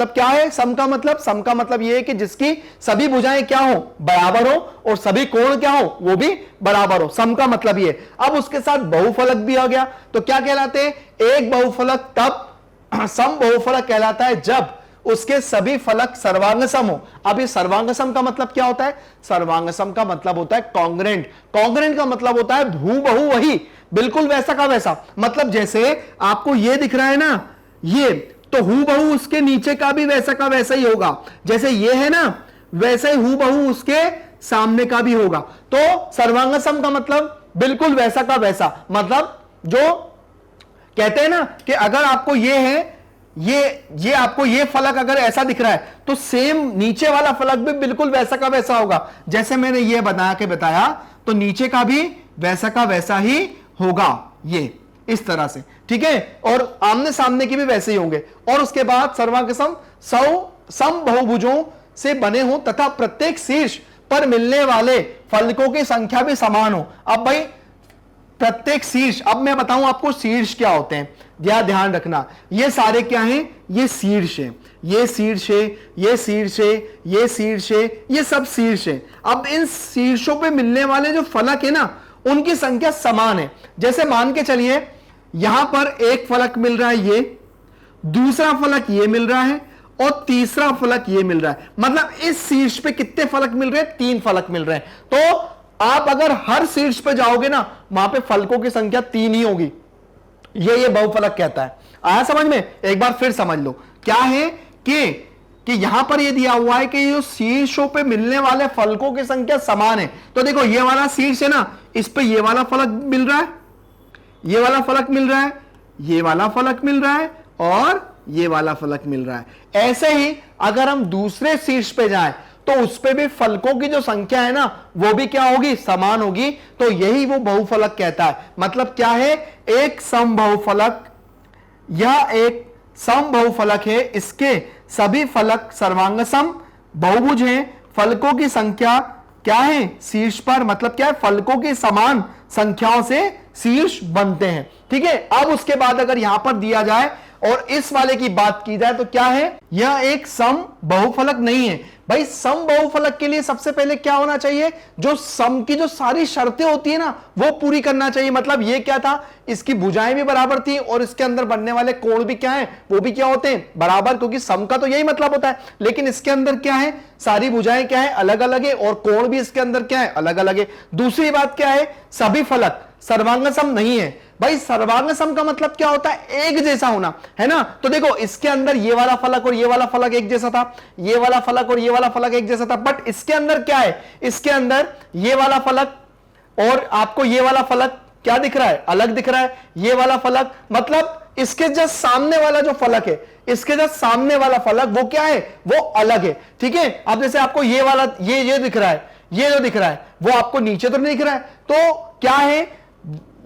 क्या है सम का मतलब? सम का मतलब यह है कि जिसकी सभी भुजाएं क्या हो? बराबर हो, और सभी कोण क्या हो? वो भी बराबर हो। सम का मतलब ये। अब उसके साथ बहुफलक भी आ गया, तो क्या कहलाते हैं? एक बहुफलक तब सम बहुफलक कहलाता है जब उसके सभी फलक सर्वांग सम हो। अब ये सर्वांग सम का मतलब क्या होता है? सर्वांग सम का मतलब होता है कॉन्ग्रेंट। कॉन्ग्रेंट का मतलब होता है हूबहू वही, बिल्कुल वैसा का वैसा। मतलब जैसे आपको ये दिख रहा है ना, ये तो हूबहू उसके नीचे का भी वैसा का वैसा ही होगा। जैसे ये है ना, वैसे ही हूबहू उसके सामने का भी होगा। तो सर्वांग सम का मतलब बिल्कुल वैसा का वैसा। मतलब जो कहते हैं ना कि अगर आपको ये है, ये आपको ये फलक अगर ऐसा दिख रहा है तो सेम नीचे वाला फलक भी बिल्कुल वैसा का वैसा होगा। जैसे मैंने ये बना के बताया, तो नीचे का भी वैसा का वैसा ही होगा, ये इस तरह से, ठीक है। और आमने सामने के भी वैसे ही होंगे। और उसके बाद सर्वांग सम सम बहुभुजों से बने हो तथा प्रत्येक शीर्ष पर मिलने वाले फलकों की संख्या भी समान हो। अब भाई प्रत्येक शीर्ष, अब मैं बताऊं आपको शीर्ष क्या होते हैं, ध्यान रखना। ये सारे क्या हैं? ये शीर्ष है, ये शीर्ष है, ये शीर्ष है, ये शीर्ष है, ये सब शीर्ष है। अब इन शीर्षों पे मिलने वाले जो फलक है ना, उनकी संख्या समान है। जैसे मान के चलिए यहां पर एक फलक मिल रहा है, ये दूसरा फलक ये मिल रहा है, और तीसरा फलक ये मिल रहा है। मतलब इस शीर्ष पे कितने फलक मिल रहे हैं? 3 फलक मिल रहे हैं। तो आप अगर हर शीर्ष पे जाओगे ना, वहां पे फलकों की संख्या 3 ही होगी। ये बहुफलक कहता है। आया समझ में? एक बार फिर समझ लो क्या है कि यहां पर ये दिया हुआ है कि जो शीर्षों पे मिलने वाले फलकों की संख्या समान है। तो देखो ये वाला शीर्ष है ना, इस पे ये वाला फलक मिल रहा है, ये वाला फलक मिल रहा है, ये वाला फलक मिल रहा है, और ये वाला फलक मिल रहा है। ऐसे ही अगर हम दूसरे शीर्ष पे जाएं तो उस पे भी फलकों की जो संख्या है ना वो भी क्या होगी, समान होगी। तो यही वो बहुफलक कहता है। मतलब क्या है, एक समबहुफलक, यह एक समबहुफलक है, इसके सभी फलक सर्वांगसम बहुभुज हैं, फलकों की संख्या क्या है, शीर्ष पर, मतलब क्या है, फलकों की समान संख्याओं से शीर्ष बनते हैं। ठीक है, अब उसके बाद अगर यहां पर दिया जाए और इस वाले की बात की जाए तो क्या है, यह एक सम बहुफलक नहीं है। भाई सम बहुफलक के लिए सबसे पहले क्या होना चाहिए, जो सम की जो सारी शर्तें होती है ना वो पूरी करना चाहिए। मतलब ये क्या था, इसकी भुजाएं भी बराबर थी और इसके अंदर बनने वाले कोण भी क्या है, वो भी क्या होते हैं, बराबर, क्योंकि सम का तो यही मतलब होता है। लेकिन इसके अंदर क्या है, सारी भुजाएं क्या है, अलग अलग है, और कोण भी इसके अंदर क्या है, अलग अलग है। दूसरी बात क्या है, सभी फलक सर्वांग सम नहीं है। भाई सर्वांग सम का मतलब क्या होता है, एक जैसा होना, है ना। तो देखो इसके अंदर ये वाला फलक और ये वाला फलक एक जैसा था, ये वाला फलक और ये वाला फलक एक जैसा था, बट इसके अंदर क्या है, इसके अंदर ये वाला फलक और आपको ये वाला फलक क्या दिख रहा है, अलग दिख रहा है। ये वाला फलक मतलब इसके जस्ट सामने वाला जो फलक है, इसके जस्ट सामने वाला फलक वो क्या है, वो अलग है। ठीक है, अब जैसे आपको ये वाला ये दिख रहा है, ये जो दिख रहा है वो आपको नीचे तो नहीं दिख रहा है, तो क्या है,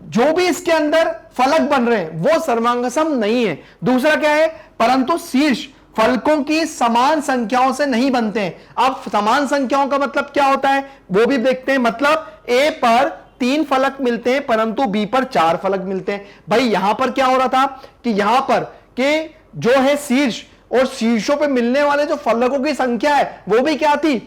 जो भी इसके अंदर फलक बन रहे हैं वो सर्वांगसम नहीं है। दूसरा क्या है, परंतु शीर्ष फलकों की समान संख्याओं से नहीं बनते हैं। अब समान संख्याओं का मतलब क्या होता है वो भी देखते हैं। मतलब ए पर 3 फलक मिलते हैं परंतु बी पर 4 फलक मिलते हैं। भाई यहां पर क्या हो रहा था कि यहां पर के जो है शीर्ष और शीर्षों पे मिलने वाले जो फलकों की संख्या है वो भी क्या थी,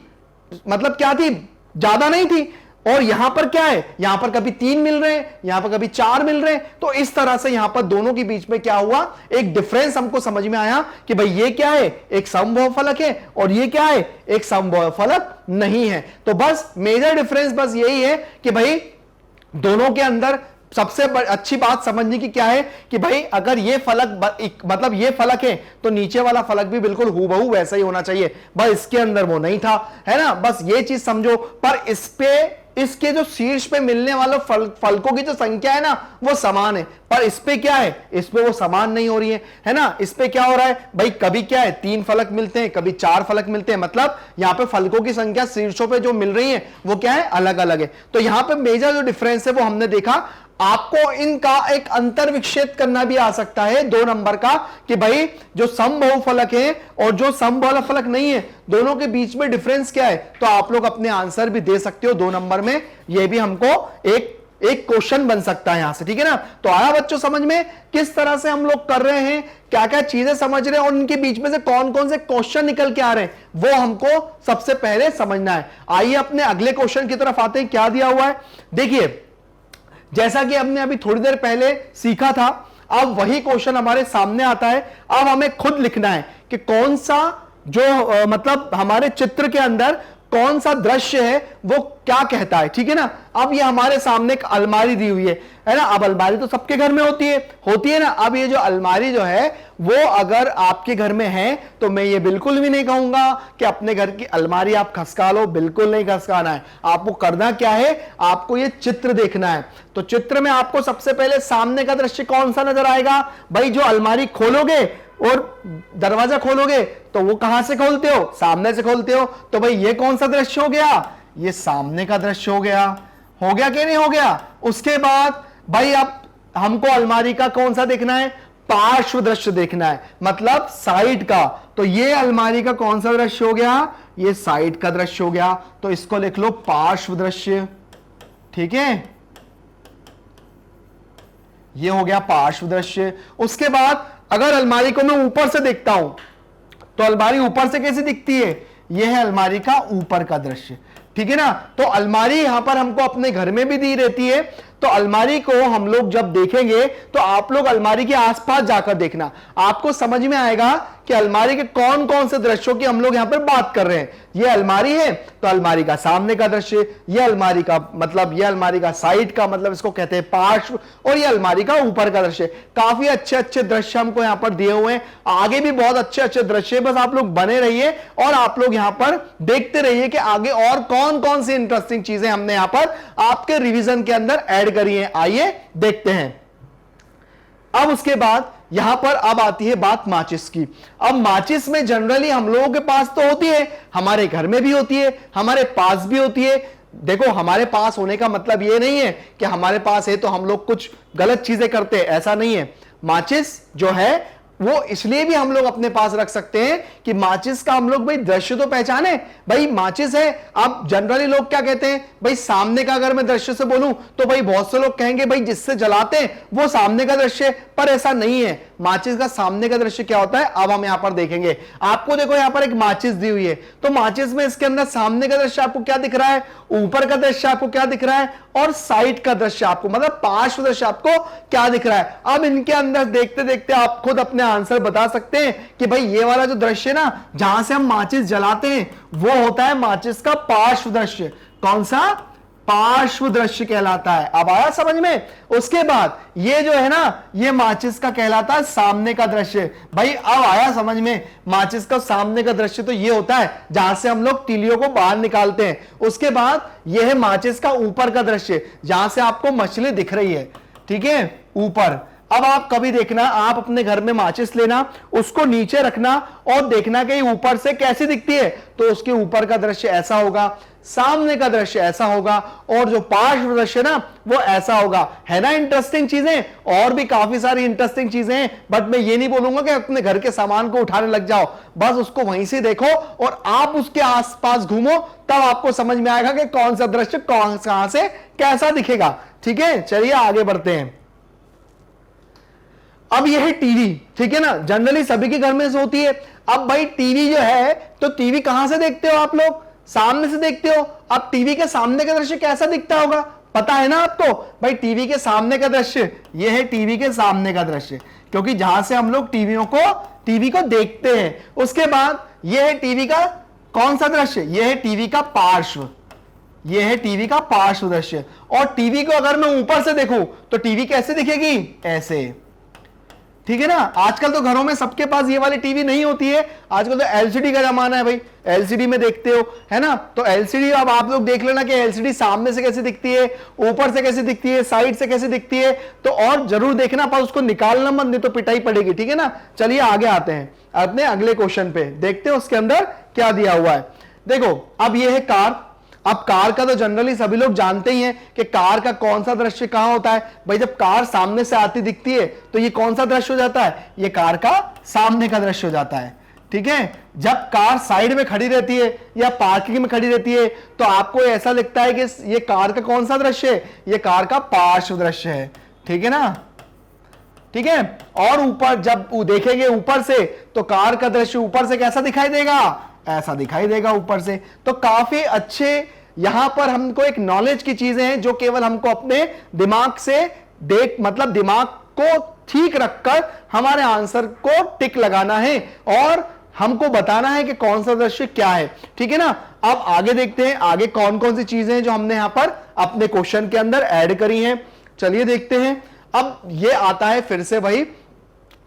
मतलब क्या थी, ज्यादा नहीं थी। और यहां पर क्या है, यहां पर कभी 3 मिल रहे हैं, यहां पर कभी 4 मिल रहे हैं। तो इस तरह से यहां पर दोनों के बीच में क्या हुआ, एक डिफरेंस हमको समझ में आया कि भाई ये क्या है, एक समबहुफलक है और ये क्या है, एक समबहुफलक नहीं है। तो बस मेजर डिफरेंस बस यही है कि भाई दोनों के अंदर सबसे अच्छी बात समझने की क्या है कि भाई अगर ये फलक मतलब ये फलक है तो नीचे वाला फलक भी बिल्कुल हूबहू वैसा ही होना चाहिए। बस इसके अंदर वो नहीं था, है ना। बस ये चीज समझो। पर इस पे इसके जो शीर्ष पे मिलने वाले फलकों की जो संख्या है ना वो समान है, पर इस पे क्या है, इस पे वो समान नहीं हो रही है ना। इस पे क्या हो रहा है भाई, कभी क्या है 3 फलक मिलते हैं, कभी 4 फलक मिलते हैं। मतलब यहां पे फलकों की संख्या शीर्षों पे जो मिल रही है वो क्या है, अलग अलग है। तो यहां पे मेजर जो डिफरेंस है वो हमने देखा। आपको इनका एक अंतर विक्षेप करना भी आ सकता है 2 नंबर का, कि भाई जो समबहुफलक है और जो समबहुफलक नहीं है दोनों के बीच में डिफरेंस क्या है। तो आप लोग अपने आंसर भी दे सकते हो 2 नंबर में। यह भी हमको एक क्वेश्चन बन सकता है यहां से, ठीक है ना। तो आया बच्चों समझ में किस तरह से हम लोग कर रहे हैं, क्या क्या चीजें समझ रहे हैं और उनके बीच में से कौन कौन से क्वेश्चन निकल के आ रहे हैं वो हमको सबसे पहले समझना है। आइए अपने अगले क्वेश्चन की तरफ आते हैं। क्या दिया हुआ है देखिए, जैसा कि हमने अभी थोड़ी देर पहले सीखा था, अब वही क्वेश्चन हमारे सामने आता है। अब हमें खुद लिखना है कि कौन सा जो मतलब हमारे चित्र के अंदर कौन सा दृश्य है वो क्या कहता है, ठीक है ना। अब ये हमारे सामने एक अलमारी दी हुई है ना। अब अलमारी तो सबके घर में होती है ना। अब ये जो अलमारी जो है वो अगर आपके घर में है तो मैं ये बिल्कुल भी नहीं कहूंगा कि अपने घर की अलमारी आप खसका लो, बिल्कुल नहीं खसकाना है। आपको करना क्या है, आपको ये चित्र देखना है। तो चित्र में आपको सबसे पहले सामने का दृश्य कौन सा नजर आएगा भाई, जो अलमारी खोलोगे और दरवाजा खोलोगे तो वो कहां से खोलते हो, सामने से खोलते हो। तो भाई ये कौन सा दृश्य हो गया, ये सामने का दृश्य हो गया कि नहीं हो गया। उसके बाद भाई अब हमको अलमारी का कौन सा देखना है, पार्श्व दृश्य देखना है, मतलब साइड का। तो ये अलमारी का कौन सा दृश्य हो गया, ये साइड का दृश्य हो गया। तो इसको लिख लो पार्श्व दृश्य, ठीक है, ये हो गया पार्श्व दृश्य। उसके बाद अगर अलमारी को मैं ऊपर से देखता हूं तो अलमारी ऊपर से कैसी दिखती है, यह है अलमारी का ऊपर का दृश्य, ठीक है ना। तो अलमारी यहां पर हमको अपने घर में भी दी रहती है। तो अलमारी को हम लोग जब देखेंगे तो आप लोग अलमारी के आसपास जाकर देखना, आपको समझ में आएगा कि अलमारी के कौन कौन से दृश्यों की हम लोग यहां पर बात कर रहे हैं। ये अलमारी है तो अलमारी का सामने का दृश्य, ये अलमारी का मतलब ये अलमारी का साइड का मतलब इसको कहते हैं पार्श्व, और ये अलमारी का ऊपर का दृश्य। काफी अच्छे अच्छे दृश्य हमको यहां पर दिए हुए हैं, आगे भी बहुत अच्छे अच्छे दृश्य। बस आप लोग बने रहिए और आप लोग यहां पर देखते रहिए कि आगे और कौन कौन सी इंटरेस्टिंग चीजें हमने यहां पर आपके रिवीजन के अंदर ऐड करी है। आइए देखते हैं। अब उसके बाद यहां पर अब आती है बात माचिस की। अब माचिस में जनरली हम लोगों के पास तो होती है, हमारे घर में भी होती है, हमारे पास भी होती है। देखो, हमारे पास होने का मतलब यह नहीं है कि हमारे पास है तो हम लोग कुछ गलत चीजें करते हैं, ऐसा नहीं है। माचिस जो है वो इसलिए भी हम लोग अपने पास रख सकते हैं कि माचिस का हम लोग भाई दृश्य तो पहचाने। भाई माचिस है, अब जनरली लोग क्या कहते हैं, भाई सामने का अगर मैं दृश्य से बोलूं तो भाई बहुत से लोग कहेंगे भाई जिससे जलाते हैं वो सामने का दृश्य, पर ऐसा नहीं है। माचिस का सामने का दृश्य क्या होता है, अब हम यहां पर देखेंगे। आपको देखो यहां पर एक माचिस दी हुई है, तो माचिस में इसके अंदर सामने का दृश्य आपको क्या दिख रहा है, ऊपर का दृश्य आपको क्या दिख रहा है, और साइड का दृश्य आपको मतलब पार्श्व दृश्य आपको क्या दिख रहा है। अब इनके अंदर देखते देखते आप खुद अपने आंसर बता सकते हैं कि भाई ये वाला जो दृश्य ना जहां से हम माचिस जलाते हैं वो होता है माचिस का पार्श्व दृश्य। कौन सा, पार्श्व दृश्य कहलाता है। अब आया समझ में। उसके बाद ये जो है ना ये माचिस का कहलाता है सामने का दृश्य। भाई अब आया समझ में, माचिस का सामने का दृश्य तो ये होता है जहां से हम लोग तीलियों को बाहर निकालते हैं। उसके बाद ये है माचिस का ऊपर का दृश्य, जहां से आपको मछली दिख रही है, ठीक है, ऊपर। अब आप कभी देखना, आप अपने घर में माचिस लेना, उसको नीचे रखना और देखना कि ऊपर से कैसी दिखती है, तो उसके ऊपर का दृश्य ऐसा होगा, सामने का दृश्य ऐसा होगा, और जो पार्श्व दृश्य ना वो ऐसा होगा। है ना इंटरेस्टिंग चीजें, और भी काफी सारी इंटरेस्टिंग चीजें हैं, बट मैं ये नहीं बोलूंगा कि अपने घर के सामान को उठाने लग जाओ, बस उसको वहीं से देखो और आप उसके आसपास घूमो, तब आपको समझ में आएगा कि कौन सा दृश्य कहां से कैसा दिखेगा। ठीक है, चलिए आगे बढ़ते हैं। अब यह है टीवी, ठीक है ना, जनरली सभी के घर में से होती है। अब भाई टीवी जो है, तो टीवी कहां से देखते हो आप लोग, सामने से देखते हो। अब टीवी के सामने का दृश्य कैसा दिखता होगा, पता है ना आपको। भाई टीवी के सामने का दृश्य, यह है टीवी के सामने का दृश्य, क्योंकि जहां से हम लोग टीवी को देखते हैं। उसके बाद यह है टीवी का कौन सा दृश्य, यह है टीवी का पार्श्व, यह है टीवी का पार्श्व दृश्य। और टीवी को अगर मैं ऊपर से देखूं तो टीवी कैसे दिखेगी, ऐसे, ठीक है ना। आजकल तो घरों में सबके पास ये वाली टीवी नहीं होती है, आजकल तो एलसीडी का जमाना है भाई, एलसीडी में देखते हो, है ना। तो एलसीडी अब आप लोग देख लेना कि एलसीडी सामने से कैसे दिखती है, ऊपर से कैसे दिखती है, साइड से कैसे दिखती है, तो और जरूर देखना, पर उसको निकालना मत, नहीं तो पिटाई पड़ेगी, ठीक है ना। चलिए आगे आते हैं अपने अगले क्वेश्चन पे, देखते हैं उसके अंदर क्या दिया हुआ है। देखो अब ये है कार। अब कार का तो जनरली सभी लोग जानते ही हैं कि कार का कौन सा दृश्य कहां होता है। भाई जब कार सामने से आती दिखती है तो ये कौन सा दृश्य हो जाता है, ये कार का सामने का दृश्य हो जाता है, ठीक है। जब कार साइड में खड़ी रहती है या पार्किंग में खड़ी रहती है तो आपको ऐसा लगता है कि ये कार का कौन सा दृश्य है, ये कार का पार्श्व दृश्य है, ठीक है ना, ठीक है। और ऊपर जब देखेंगे ऊपर से तो कार का दृश्य ऊपर से कैसा दिखाई देगा, ऐसा दिखाई देगा ऊपर से। तो काफी अच्छे यहां पर हमको एक नॉलेज की चीजें हैं जो केवल हमको अपने दिमाग से मतलब दिमाग को ठीक रखकर हमारे आंसर को टिक लगाना है और हमको बताना है कि कौन सा दृश्य क्या है, ठीक है ना। अब आगे देखते हैं आगे कौन कौन सी चीजें हैं जो हमने यहां पर अपने क्वेश्चन के अंदर ऐड करी हैं। चलिए देखते हैं। अब ये आता है फिर से वही,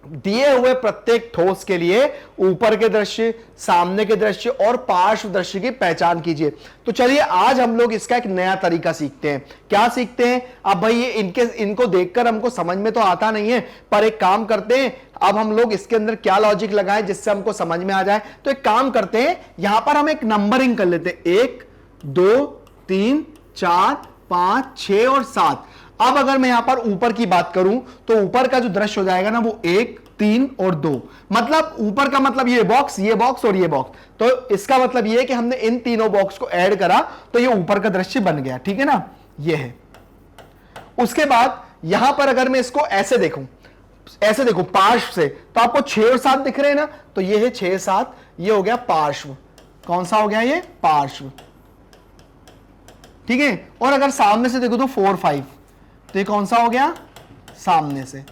दिए हुए प्रत्येक ठोस के लिए ऊपर के दृश्य, सामने के दृश्य और पार्श्व दृश्य की पहचान कीजिए। तो चलिए आज हम लोग इसका एक नया तरीका सीखते हैं। क्या सीखते हैं, अब भाई ये इनको देखकर हमको समझ में तो आता नहीं है, पर एक काम करते हैं, अब हम लोग इसके अंदर क्या लॉजिक लगाएं जिससे हमको समझ में आ जाए। तो एक काम करते हैं, यहां पर हम एक नंबरिंग कर लेते हैं, 1 2 3 4 5 6 और 7। अब अगर मैं यहां पर ऊपर की बात करूं तो ऊपर का जो दृश्य हो जाएगा ना वो 1 3 और 2, मतलब ऊपर का मतलब ये बॉक्स और ये बॉक्स। तो इसका मतलब ये है कि हमने इन तीनों बॉक्स को ऐड करा तो ये ऊपर का दृश्य बन गया, ठीक है ना, ये है। उसके बाद यहां पर अगर मैं इसको ऐसे देखूं पार्श्व से, तो आपको 6 और 7 दिख रहे हैं ना, तो ये है 6 7, ये हो गया पार्श्व। कौन सा हो गया, ये पार्श्व, ठीक है। और अगर सामने से देखो तो 4 5, तो ये कौन सा हो गया, सामने से।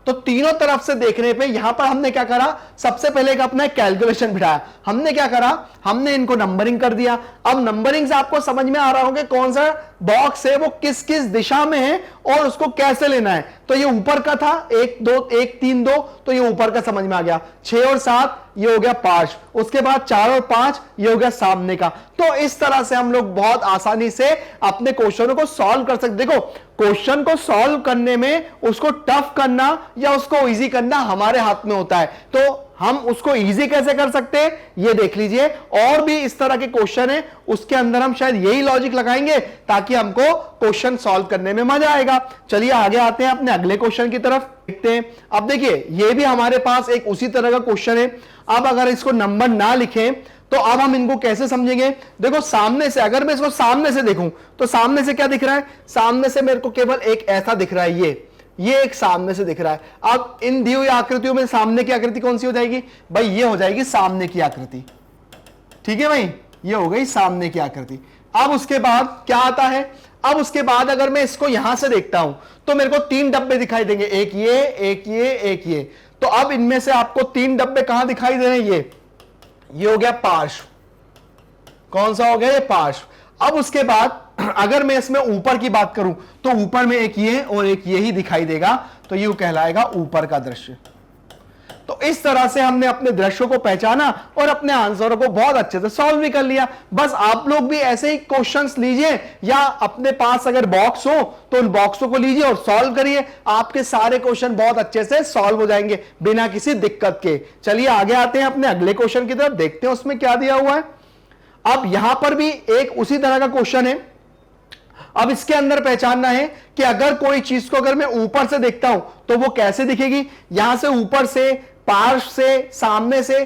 तो तीनों तरफ से देखने पे यहां पर हमने क्या करा, सबसे पहले एक अपना कैलकुलेशन बिठाया। हमने क्या करा, हमने इनको नंबरिंग कर दिया। अब नंबरिंग से आपको समझ में आ रहा होगा कौन सा बॉक्स है वो किस किस दिशा में है और उसको कैसे लेना है। तो ये ऊपर का था 1 2 1 3 2, तो ये ऊपर का समझ में आ गया। 6 और 7 ये हो गया पार्श्व, उसके बाद 4 और 5 ये हो गया सामने का। तो इस तरह से हम लोग बहुत आसानी से अपने क्वेश्चनों को सॉल्व कर सकते। देखो क्वेश्चन को सॉल्व करने में उसको टफ करना या उसको इजी करना हमारे हाथ में होता है। तो हम उसको इजी कैसे कर सकते हैं ये देख लीजिए। और भी इस तरह के क्वेश्चन है उसके अंदर हम शायद यही लॉजिक लगाएंगे ताकि हमको क्वेश्चन सॉल्व करने में मजा आएगा। चलिए आगे आते हैं अपने अगले क्वेश्चन की तरफ, देखते हैं। अब देखिए ये भी हमारे पास एक उसी तरह का क्वेश्चन है। अब अगर इसको नंबर ना लिखें तो अब हम इनको कैसे समझेंगे। देखो सामने से, अगर मैं इसको सामने से देखूं तो सामने से क्या दिख रहा है, सामने से मेरे को केवल एक ऐसा दिख रहा है, ये एक सामने से दिख रहा है। अब इन दी हुई आकृतियों में सामने की आकृति कौन सी हो जाएगी भाई, ये हो जाएगी सामने की आकृति। ठीक है भाई, ये हो गई सामने की आकृति। अब उसके बाद क्या आता है, अब उसके बाद अगर मैं इसको यहां से देखता हूं तो मेरे को 3 डब्बे दिखाई देंगे, एक ये एक ये एक ये। तो अब इनमें से आपको 3 डब्बे कहां दिखाई दे रहे हैं, ये हो गया पार्श्व। कौन सा हो गया, ये पार्श्व। अब उसके बाद अगर मैं इसमें ऊपर की बात करूं तो ऊपर में एक ये और एक ये ही दिखाई देगा, तो ये कहलाएगा ऊपर का दृश्य। तो इस तरह से हमने अपने दृश्यों को पहचाना और अपने आंसरों को बहुत अच्छे से सॉल्व भी कर लिया। बस आप लोग भी ऐसे ही क्वेश्चंस लीजिए या अपने पास अगर बॉक्स हो तो उन बॉक्सों को लीजिए और सॉल्व करिए। आपके सारे क्वेश्चन बहुत अच्छे से सॉल्व हो जाएंगे बिना किसी दिक्कत के। चलिए आगे आते हैं अपने अगले क्वेश्चन की तरफ, देखते हैं उसमें क्या दिया हुआ है। अब यहां पर भी एक उसी तरह का क्वेश्चन है। अब इसके अंदर पहचानना है कि अगर कोई चीज को अगर मैं ऊपर से देखता हूं तो वो कैसे दिखेगी। यहां से, ऊपर से, पार्श्व से, सामने से।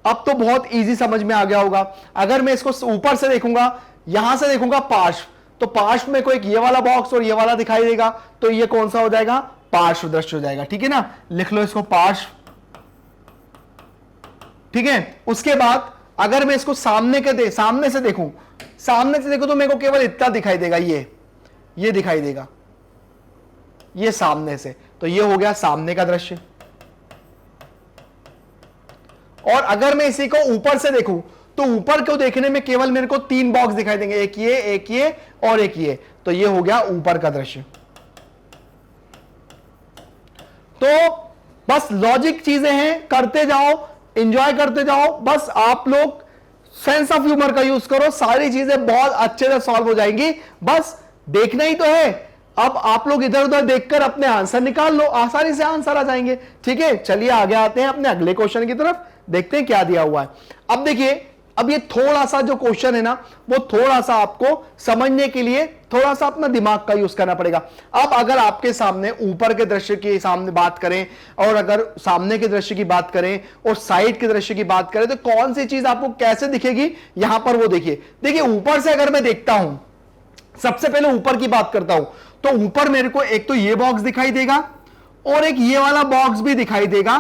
अब तो बहुत इजी समझ में आ गया होगा। अगर मैं इसको ऊपर से देखूंगा, यहां से देखूंगा पार्श्व, तो पार्श्व में कोई एक ये वाला बॉक्स और ये वाला दिखाई देगा, तो ये कौन सा हो जाएगा, पार्श्व दृश्य हो जाएगा। ठीक है ना, लिख लो इसको पार्श्व। ठीक है, उसके बाद अगर मैं इसको सामने से देखूं, सामने से देखो तो मेरे को केवल इतना दिखाई देगा, ये दिखाई देगा, ये सामने से। तो ये हो गया सामने का दृश्य। और अगर मैं इसी को ऊपर से देखूं तो ऊपर को देखने में केवल मेरे को 3 बॉक्स दिखाई देंगे, एक ये और एक ये। तो ये हो गया ऊपर का दृश्य। तो बस लॉजिक चीजें हैं, करते जाओ, एंजॉय करते जाओ। बस आप लोग सेंस ऑफ ह्यूमर का यूज करो, सारी चीजें बहुत अच्छे से सॉल्व हो जाएंगी। बस देखना ही तो है। अब आप लोग इधर उधर देखकर अपने आंसर निकाल लो, आसानी से आंसर आ जाएंगे। ठीक है, चलिए आगे आते हैं अपने अगले क्वेश्चन की तरफ, देखते हैं क्या दिया हुआ है। अब देखिए, अब ये थोड़ा सा जो क्वेश्चन है ना, वो थोड़ा सा आपको समझने के लिए थोड़ा सा अपना दिमाग का यूज करना पड़ेगा। अब अगर आपके सामने ऊपर के दृश्य की सामने बात करें और अगर सामने के दृश्य की बात करें और साइड के दृश्य की बात करें, तो कौन सी चीज आपको कैसे दिखेगी, यहां पर वो देखिए ऊपर से अगर मैं देखता हूं, सबसे पहले ऊपर की बात करता हूं, तो ऊपर मेरे को एक तो ये बॉक्स दिखाई देगा और एक ये वाला बॉक्स भी दिखाई देगा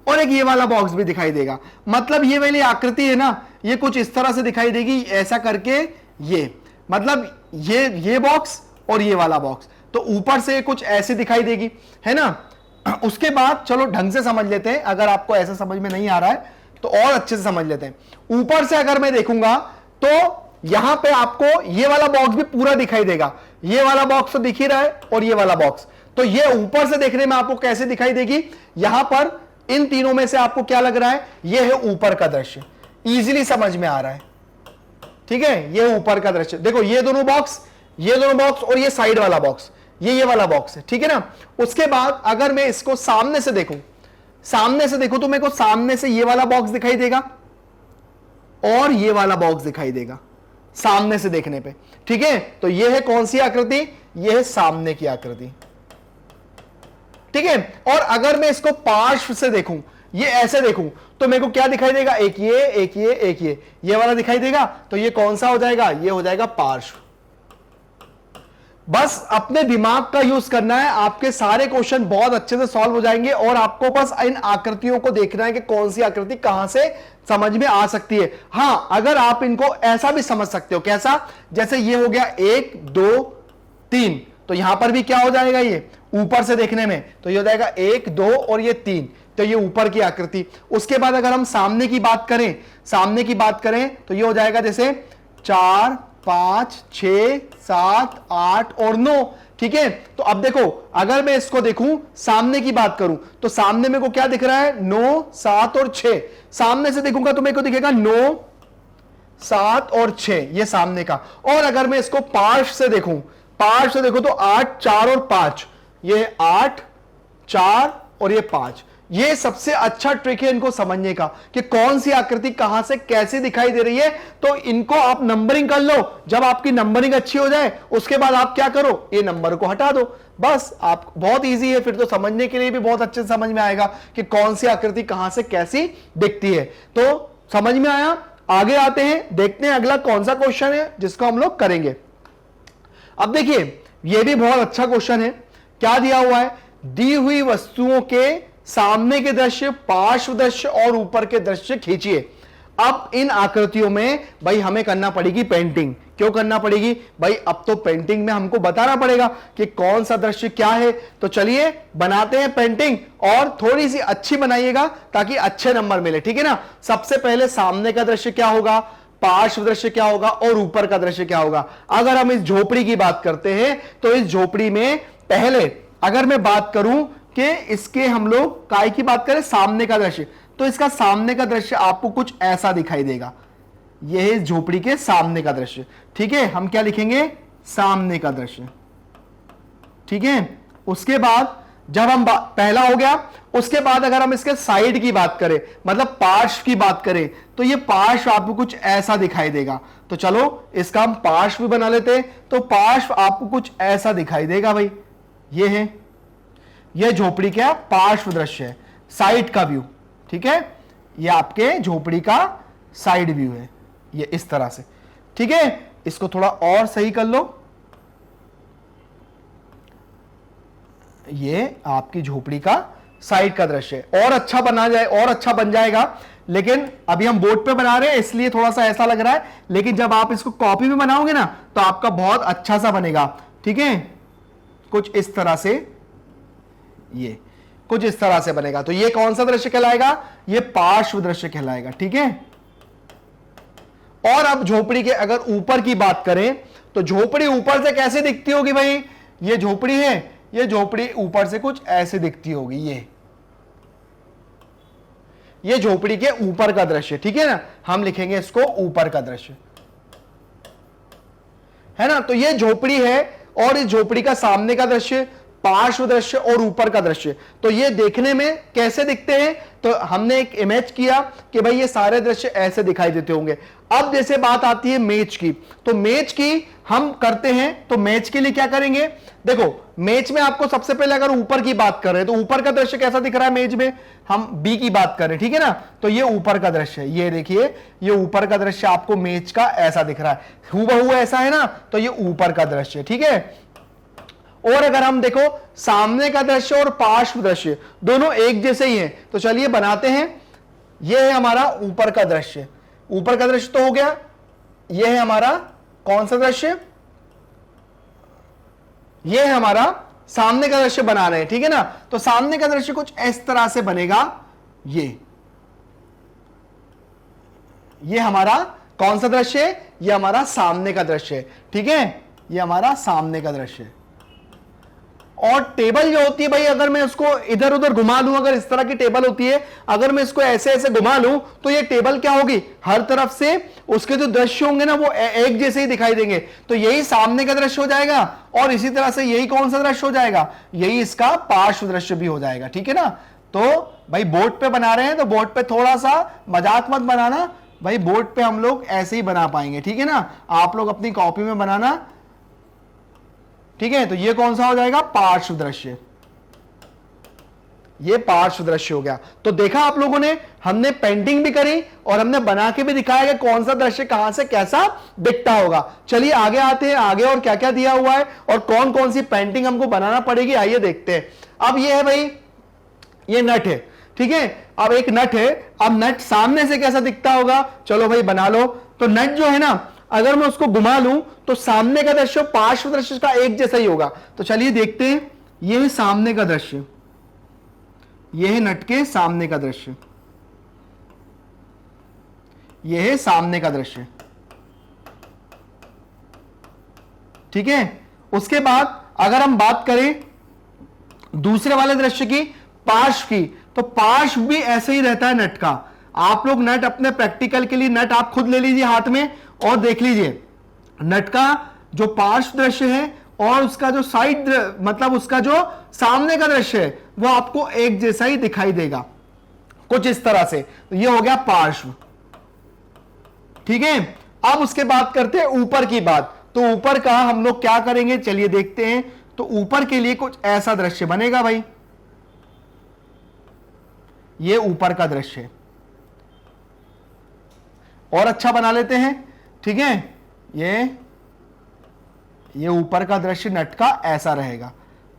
और एक ये वाला बॉक्स भी दिखाई देगा। मतलब ये वाली आकृति है ना, ये कुछ इस तरह से दिखाई देगी, ऐसा करके ये, मतलब ये बॉक्स और ये वाला बॉक्स, तो ऊपर से कुछ ऐसे दिखाई देगी, है ना। उसके बाद चलो ढंग से समझ लेते हैं, अगर आपको ऐसा समझ में नहीं आ रहा है तो और अच्छे से समझ लेते हैं। ऊपर से अगर मैं देखूंगा तो यहां पे आपको ये वाला बॉक्स भी पूरा दिखाई देगा, ये वाला बॉक्स तो दिख ही रहा है और ये वाला बॉक्स। तो ये ऊपर से देखने में आपको कैसे दिखाई देगी, यहां पर इन तीनों में से आपको क्या लग रहा है, ये है ऊपर का दृश्य। इजीली समझ में आ रहा है, ठीक है, ये ऊपर का दृश्य। देखो ये दोनों बॉक्स और ये साइड वाला बॉक्स, ये वाला बॉक्स है, ठीक है ना। उसके बाद अगर मैं इसको सामने से देखूं तो मेरे को सामने से ये वाला बॉक्स दिखाई देगा और ये वाला बॉक्स दिखाई देगा सामने से देखने पे, ठीक है। तो ये है कौन सी आकृति, ये है सामने की आकृति, ठीक है। और अगर मैं इसको पार्श्व से देखूं, ये ऐसे देखूं, तो मेरे को क्या दिखाई देगा, एक ये वाला दिखाई देगा। तो ये कौन सा हो जाएगा, ये हो जाएगा पार्श्व। बस अपने दिमाग का यूज करना है, आपके सारे क्वेश्चन बहुत अच्छे से सॉल्व हो जाएंगे। और आपको बस इन आकृतियों को देखना है कि कौन सी आकृति कहां से समझ में आ सकती है। हां, अगर आप इनको ऐसा भी समझ सकते हो, कैसा, जैसे ये हो गया 1 2 3, तो यहां पर भी क्या हो जाएगा, ये ऊपर से देखने में तो ये हो जाएगा 1 2 और ये 3, तो ये ऊपर की आकृति। उसके बाद अगर हम सामने की बात करें तो ये हो जाएगा जैसे 4 5, 6, 7, 8 और 9। ठीक है, तो अब देखो अगर मैं इसको देखूं, सामने की बात करूं, तो सामने मेरे को क्या दिख रहा है? 9, 7 और 6। सामने से देखूंगा तो मेरे को दिखेगा 9, 7 और 6, ये सामने का। और अगर मैं इसको पार्श्व से देखूं, पार्श्व से देखो तो 8, 4 और 5, ये 8, 4 और ये 5। ये सबसे अच्छा ट्रिक है इनको समझने का कि कौन सी आकृति कहां से कैसे दिखाई दे रही है। तो इनको आप नंबरिंग कर लो। जब आपकी नंबरिंग अच्छी हो जाए उसके बाद आप क्या करो, ये नंबर को हटा दो, बस। आप बहुत इजी है, फिर तो समझने के लिए भी बहुत अच्छे से समझ में आएगा कि कौन सी आकृति कहां से कैसी दिखती है। तो समझ में आया। आगे आते हैं, देखते हैं अगला कौन सा क्वेश्चन है जिसको हम लोग करेंगे। अब देखिए यह भी बहुत अच्छा क्वेश्चन है। क्या दिया हुआ है? दी हुई वस्तुओं के सामने के दृश्य, पार्श्व दृश्य और ऊपर के दृश्य खींचिए। अब इन आकृतियों में भाई हमें करना पड़ेगी पेंटिंग। क्यों करना पड़ेगी भाई? अब तो पेंटिंग में हमको बताना पड़ेगा कि कौन सा दृश्य क्या है। तो चलिए बनाते हैं पेंटिंग, और थोड़ी सी अच्छी बनाइएगा ताकि अच्छे नंबर मिले। ठीक है ना। सबसे पहले सामने का दृश्य क्या होगा, पार्श्व दृश्य क्या होगा और ऊपर का दृश्य क्या होगा। अगर हम इस झोपड़ी की बात करते हैं तो इस झोपड़ी में पहले अगर मैं बात करूं कि इसके हम लोग काय की बात करें, सामने का दृश्य, तो इसका सामने का दृश्य आपको कुछ ऐसा दिखाई देगा। यह है इस झोपड़ी के सामने का दृश्य। ठीक है, हम क्या लिखेंगे? सामने का दृश्य। ठीक है, उसके बाद जब हम पहला हो गया, उसके बाद अगर हम इसके साइड की बात करें, मतलब पार्श्व की बात करें, तो ये पार्श्व आपको कुछ ऐसा दिखाई देगा। तो चलो इसका हम पार्श्व भी बना लेते हैं। तो पार्श्व आपको कुछ ऐसा दिखाई देगा भाई। ये है, ये झोपड़ी का पार्श्व दृश्य है, साइड का व्यू। ठीक है, ये आपके झोपड़ी का साइड व्यू है, ये इस तरह से। ठीक है, इसको थोड़ा और सही कर लो। ये आपकी झोपड़ी का साइड का दृश्य है। और अच्छा बना जाए, और अच्छा बन जाएगा, लेकिन अभी हम बोर्ड पे बना रहे हैं इसलिए थोड़ा सा ऐसा लग रहा है, लेकिन जब आप इसको कॉपी में बनाओगे ना तो आपका बहुत अच्छा सा बनेगा। ठीक है, कुछ इस तरह से, ये कुछ इस तरह से बनेगा। तो ये कौन सा दृश्य कहलाएगा? ये पार्श्व दृश्य कहलाएगा। ठीक है, और अब झोपड़ी के अगर ऊपर की बात करें तो झोपड़ी ऊपर से कैसे दिखती होगी भाई? ये झोपड़ी है, ये झोपड़ी ऊपर से कुछ ऐसे दिखती होगी। ये झोपड़ी के ऊपर का दृश्य। ठीक है ना, हम लिखेंगे इसको ऊपर का दृश्य, है ना। तो ये झोपड़ी है और इस झोपड़ी का सामने का दृश्य, पार्श्व दृश्य और ऊपर का दृश्य। तो ये देखने में कैसे दिखते हैं? तो हमने एक इमेज किया कि भाई ये सारे दृश्य ऐसे दिखाई देते होंगे। अब जैसे बात आती है मैच की, तो मैच की हम करते हैं, तो मैच के लिए क्या करेंगे? देखो मैच में आपको सबसे पहले अगर ऊपर की बात कर रहे हैं तो ऊपर का दृश्य कैसा दिख रहा है मैच में? हम बी की बात करें, ठीक है ना। तो ये ऊपर का दृश्य है, ये देखिए ये ऊपर का दृश्य आपको मैच का ऐसा दिख रहा है, हूबहू ऐसा है ना, तो ये ऊपर का दृश्य। ठीक है, और अगर हम देखो सामने का दृश्य और पार्श्व दृश्य दोनों एक जैसे ही हैं, तो चलिए बनाते हैं। यह है हमारा ऊपर का दृश्य, ऊपर का दृश्य तो हो गया। यह है हमारा कौन सा दृश्य? यह है हमारा सामने का दृश्य बना रहे हैं, ठीक है ना। तो सामने का दृश्य कुछ इस तरह से बनेगा। ये हमारा कौन सा दृश्य है? ये हमारा सामने का दृश्य है, ठीक है। ये हमारा सामने का दृश्य है। और टेबल जो होती है भाई, अगर मैं उसको इधर उधर घुमा लूं, अगर इस तरह की टेबल होती है, अगर मैं इसको ऐसे ऐसे घुमा लूं तो ये टेबल क्या होगी? हर तरफ से उसके जो दृश्य होंगे ना वो एक जैसे ही दिखाई देंगे। तो यही सामने का दृश्य हो जाएगा, और इसी तरह से यही कौन सा दृश्य हो जाएगा? यही इसका पार्श्व दृश्य भी हो जाएगा, ठीक है ना। तो भाई बोर्ड पे बना रहे हैं तो बोर्ड पे थोड़ा सा मजाक मत बनाना भाई, बोर्ड पे हम लोग ऐसे ही बना पाएंगे, ठीक है ना। आप लोग अपनी कॉपी में बनाना, ठीक है। तो ये कौन सा हो जाएगा? पार्श्व दृश्य। ये पार्श्व दृश्य हो गया। तो देखा आप लोगों ने, हमने पेंटिंग भी करी और हमने बना के भी दिखाया कि कौन सा दृश्य कहां से कैसा दिखता होगा। चलिए आगे आते हैं, आगे और क्या क्या दिया हुआ है और कौन कौन सी पेंटिंग हमको बनाना पड़ेगी, आइए देखते हैं। अब ये है भाई, ये नट है, ठीक है। अब एक नट है, अब नट सामने से कैसा दिखता होगा? चलो भाई बना लो। तो नट जो है ना, अगर मैं उसको घुमा लूं तो सामने का दृश्य पार्श्व दृश्य का एक जैसा ही होगा। तो चलिए देखते हैं। यह है सामने का दृश्य, यह है नट के सामने का दृश्य, यह है सामने का दृश्य। ठीक है। उसके बाद अगर हम बात करें दूसरे वाले दृश्य की, पार्श्व की, तो पार्श्व भी ऐसे ही रहता है नट का। आप लोग नट अपने प्रैक्टिकल के लिए नट आप खुद ले लीजिए हाथ में और देख लीजिए नट का जो पार्श्व दृश्य है और उसका जो साइड मतलब उसका जो सामने का दृश्य है वो आपको एक जैसा ही दिखाई देगा कुछ इस तरह से। तो ये हो गया पार्श्व, ठीक है। अब उसके बाद करते हैं ऊपर की बात। तो ऊपर का हम लोग क्या करेंगे, चलिए देखते हैं। तो ऊपर के लिए कुछ ऐसा दृश्य बनेगा भाई, ये ऊपर का दृश्य है। और अच्छा बना लेते हैं, ठीक है। ये ऊपर का दृश्य नट का ऐसा रहेगा।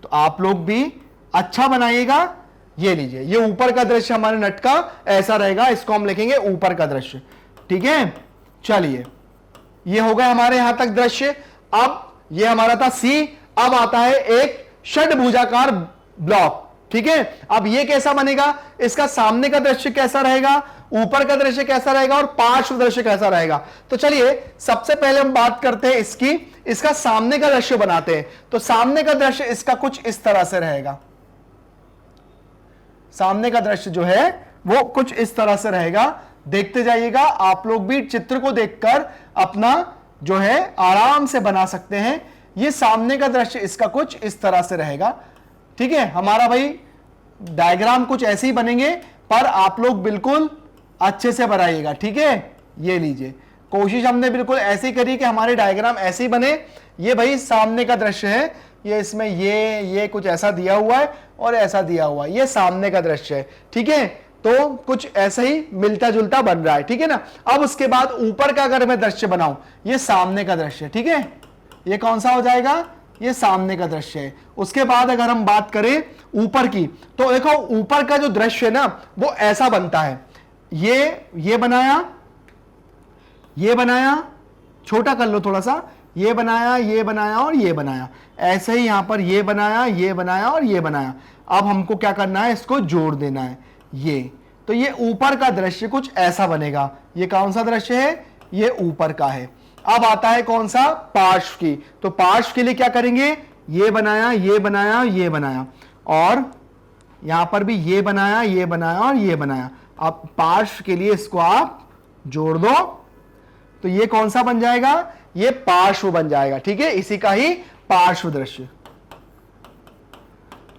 तो आप लोग भी अच्छा बनाइएगा। ये लीजिए, ये ऊपर का दृश्य हमारे नट का ऐसा रहेगा, इसको हम लिखेंगे ऊपर का दृश्य, ठीक है। चलिए, ये हो गया हमारे यहां तक दृश्य। अब ये हमारा था सी, अब आता है एक षड्भुजाकार ब्लॉक, ठीक है। अब ये कैसा बनेगा, इसका सामने का दृश्य कैसा रहेगा, ऊपर का दृश्य कैसा रहेगा और पार्श्व दृश्य कैसा रहेगा। तो चलिए सबसे पहले हम बात करते हैं इसकी, इसका सामने का दृश्य बनाते हैं। तो सामने का दृश्य इसका कुछ इस तरह से रहेगा। सामने का दृश्य जो है वो कुछ इस तरह से रहेगा। देखते जाइएगा, आप लोग भी चित्र को देखकर अपना जो है आराम से बना सकते हैं। ये सामने का दृश्य इसका कुछ इस तरह से रहेगा, ठीक है। हमारा भाई डायग्राम कुछ ऐसे ही बनेंगे, पर आप लोग बिल्कुल अच्छे से बनाइएगा, ठीक है। ये लीजिए, कोशिश हमने बिल्कुल ऐसे ही करी कि हमारे डायग्राम ऐसे ही बने। ये भाई सामने का दृश्य है, ये इसमें ये कुछ ऐसा दिया हुआ है और ऐसा दिया हुआ है, ये सामने का दृश्य है, ठीक है। तो कुछ ऐसा ही मिलता जुलता बन रहा है, ठीक है ना। अब उसके बाद ऊपर का अगर मैं दृश्य बनाऊं, ये सामने का दृश्य है, ठीक है। ये कौन सा हो जाएगा, ये सामने का दृश्य है। उसके बाद अगर हम बात करें ऊपर की, तो देखो ऊपर का जो दृश्य है ना वो ऐसा बनता है। ये बनाया, ये बनाया, छोटा कर लो थोड़ा सा, ये बनाया और ये बनाया, ऐसे ही यहां पर ये बनाया और ये बनाया। अब हमको क्या करना है, इसको जोड़ देना है। ये तो ये ऊपर का दृश्य कुछ ऐसा बनेगा। ये कौन सा दृश्य है, ये ऊपर का है। अब आता है कौन सा, पार्श्व की। तो पार्श्व के लिए क्या करेंगे, ये बनाया ये बनाया और यहां पर भी ये बनाया और ये बनाया। अब पार्श्व के लिए इसको आप जोड़ दो, तो ये कौन सा बन जाएगा, ये पार्श्व बन जाएगा, ठीक है। इसी का ही पार्श्व दृश्य।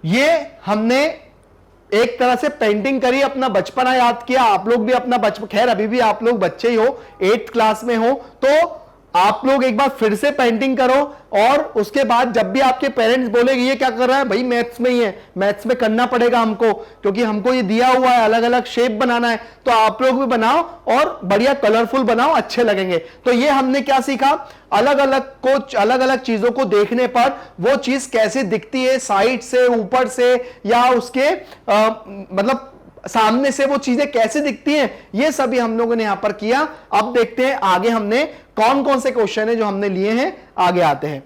ये हमने एक तरह से पेंटिंग करी, अपना बचपना याद किया। आप लोग भी अपना बचपन, खैर अभी भी आप लोग बच्चे ही हो, 8th क्लास में हो, तो आप लोग एक बार फिर से पेंटिंग करो। और उसके बाद जब भी आपके पेरेंट्स बोलेंगे ये क्या कर रहा है भाई, मैथ्स में ही है, मैथ्स में करना पड़ेगा हमको, क्योंकि हमको ये दिया हुआ है, अलग अलग शेप बनाना है। तो आप लोग भी बनाओ और बढ़िया कलरफुल बनाओ, अच्छे लगेंगे। तो ये हमने क्या सीखा, अलग अलग चीजों को देखने पर वो चीज कैसे दिखती है, साइड से, ऊपर से, या उसके मतलब सामने से वो चीजें कैसे दिखती हैं, ये सभी हम लोगों ने यहां पर किया। अब देखते हैं आगे हमने कौन कौन से क्वेश्चन है जो हमने लिए हैं, आगे आते हैं।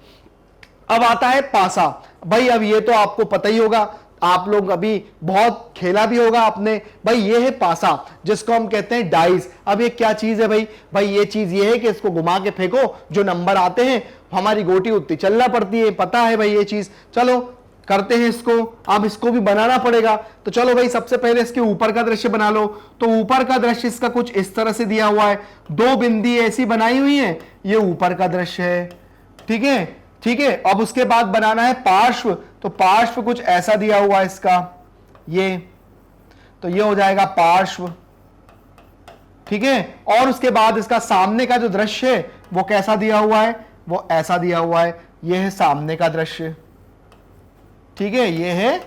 अब आता है पासा। भाई अब ये तो आपको पता ही होगा, आप लोग अभी बहुत खेला भी होगा आपने। भाई ये है पासा, जिसको हम कहते हैं डाइस। अब ये क्या चीज है भाई ये चीज ये है कि इसको घुमा के फेंको, जो नंबर आते हैं हमारी गोटी उतनी चलना पड़ती है, पता है भाई ये चीज। चलो करते हैं इसको, अब इसको भी बनाना पड़ेगा। तो चलो भाई सबसे पहले इसके ऊपर का दृश्य बना लो। तो ऊपर का दृश्य इसका कुछ इस तरह से दिया हुआ है, 2 बिंदी ऐसी बनाई हुई है, ये ऊपर का दृश्य है, ठीक है, ठीक है। अब उसके बाद बनाना है पार्श्व। तो पार्श्व कुछ ऐसा दिया हुआ है इसका, ये तो ये हो जाएगा पार्श्व, ठीक है। और उसके बाद इसका सामने का जो दृश्य है वो कैसा दिया हुआ है, वो ऐसा दिया हुआ है, ये है सामने का दृश्य, ठीक है, ये है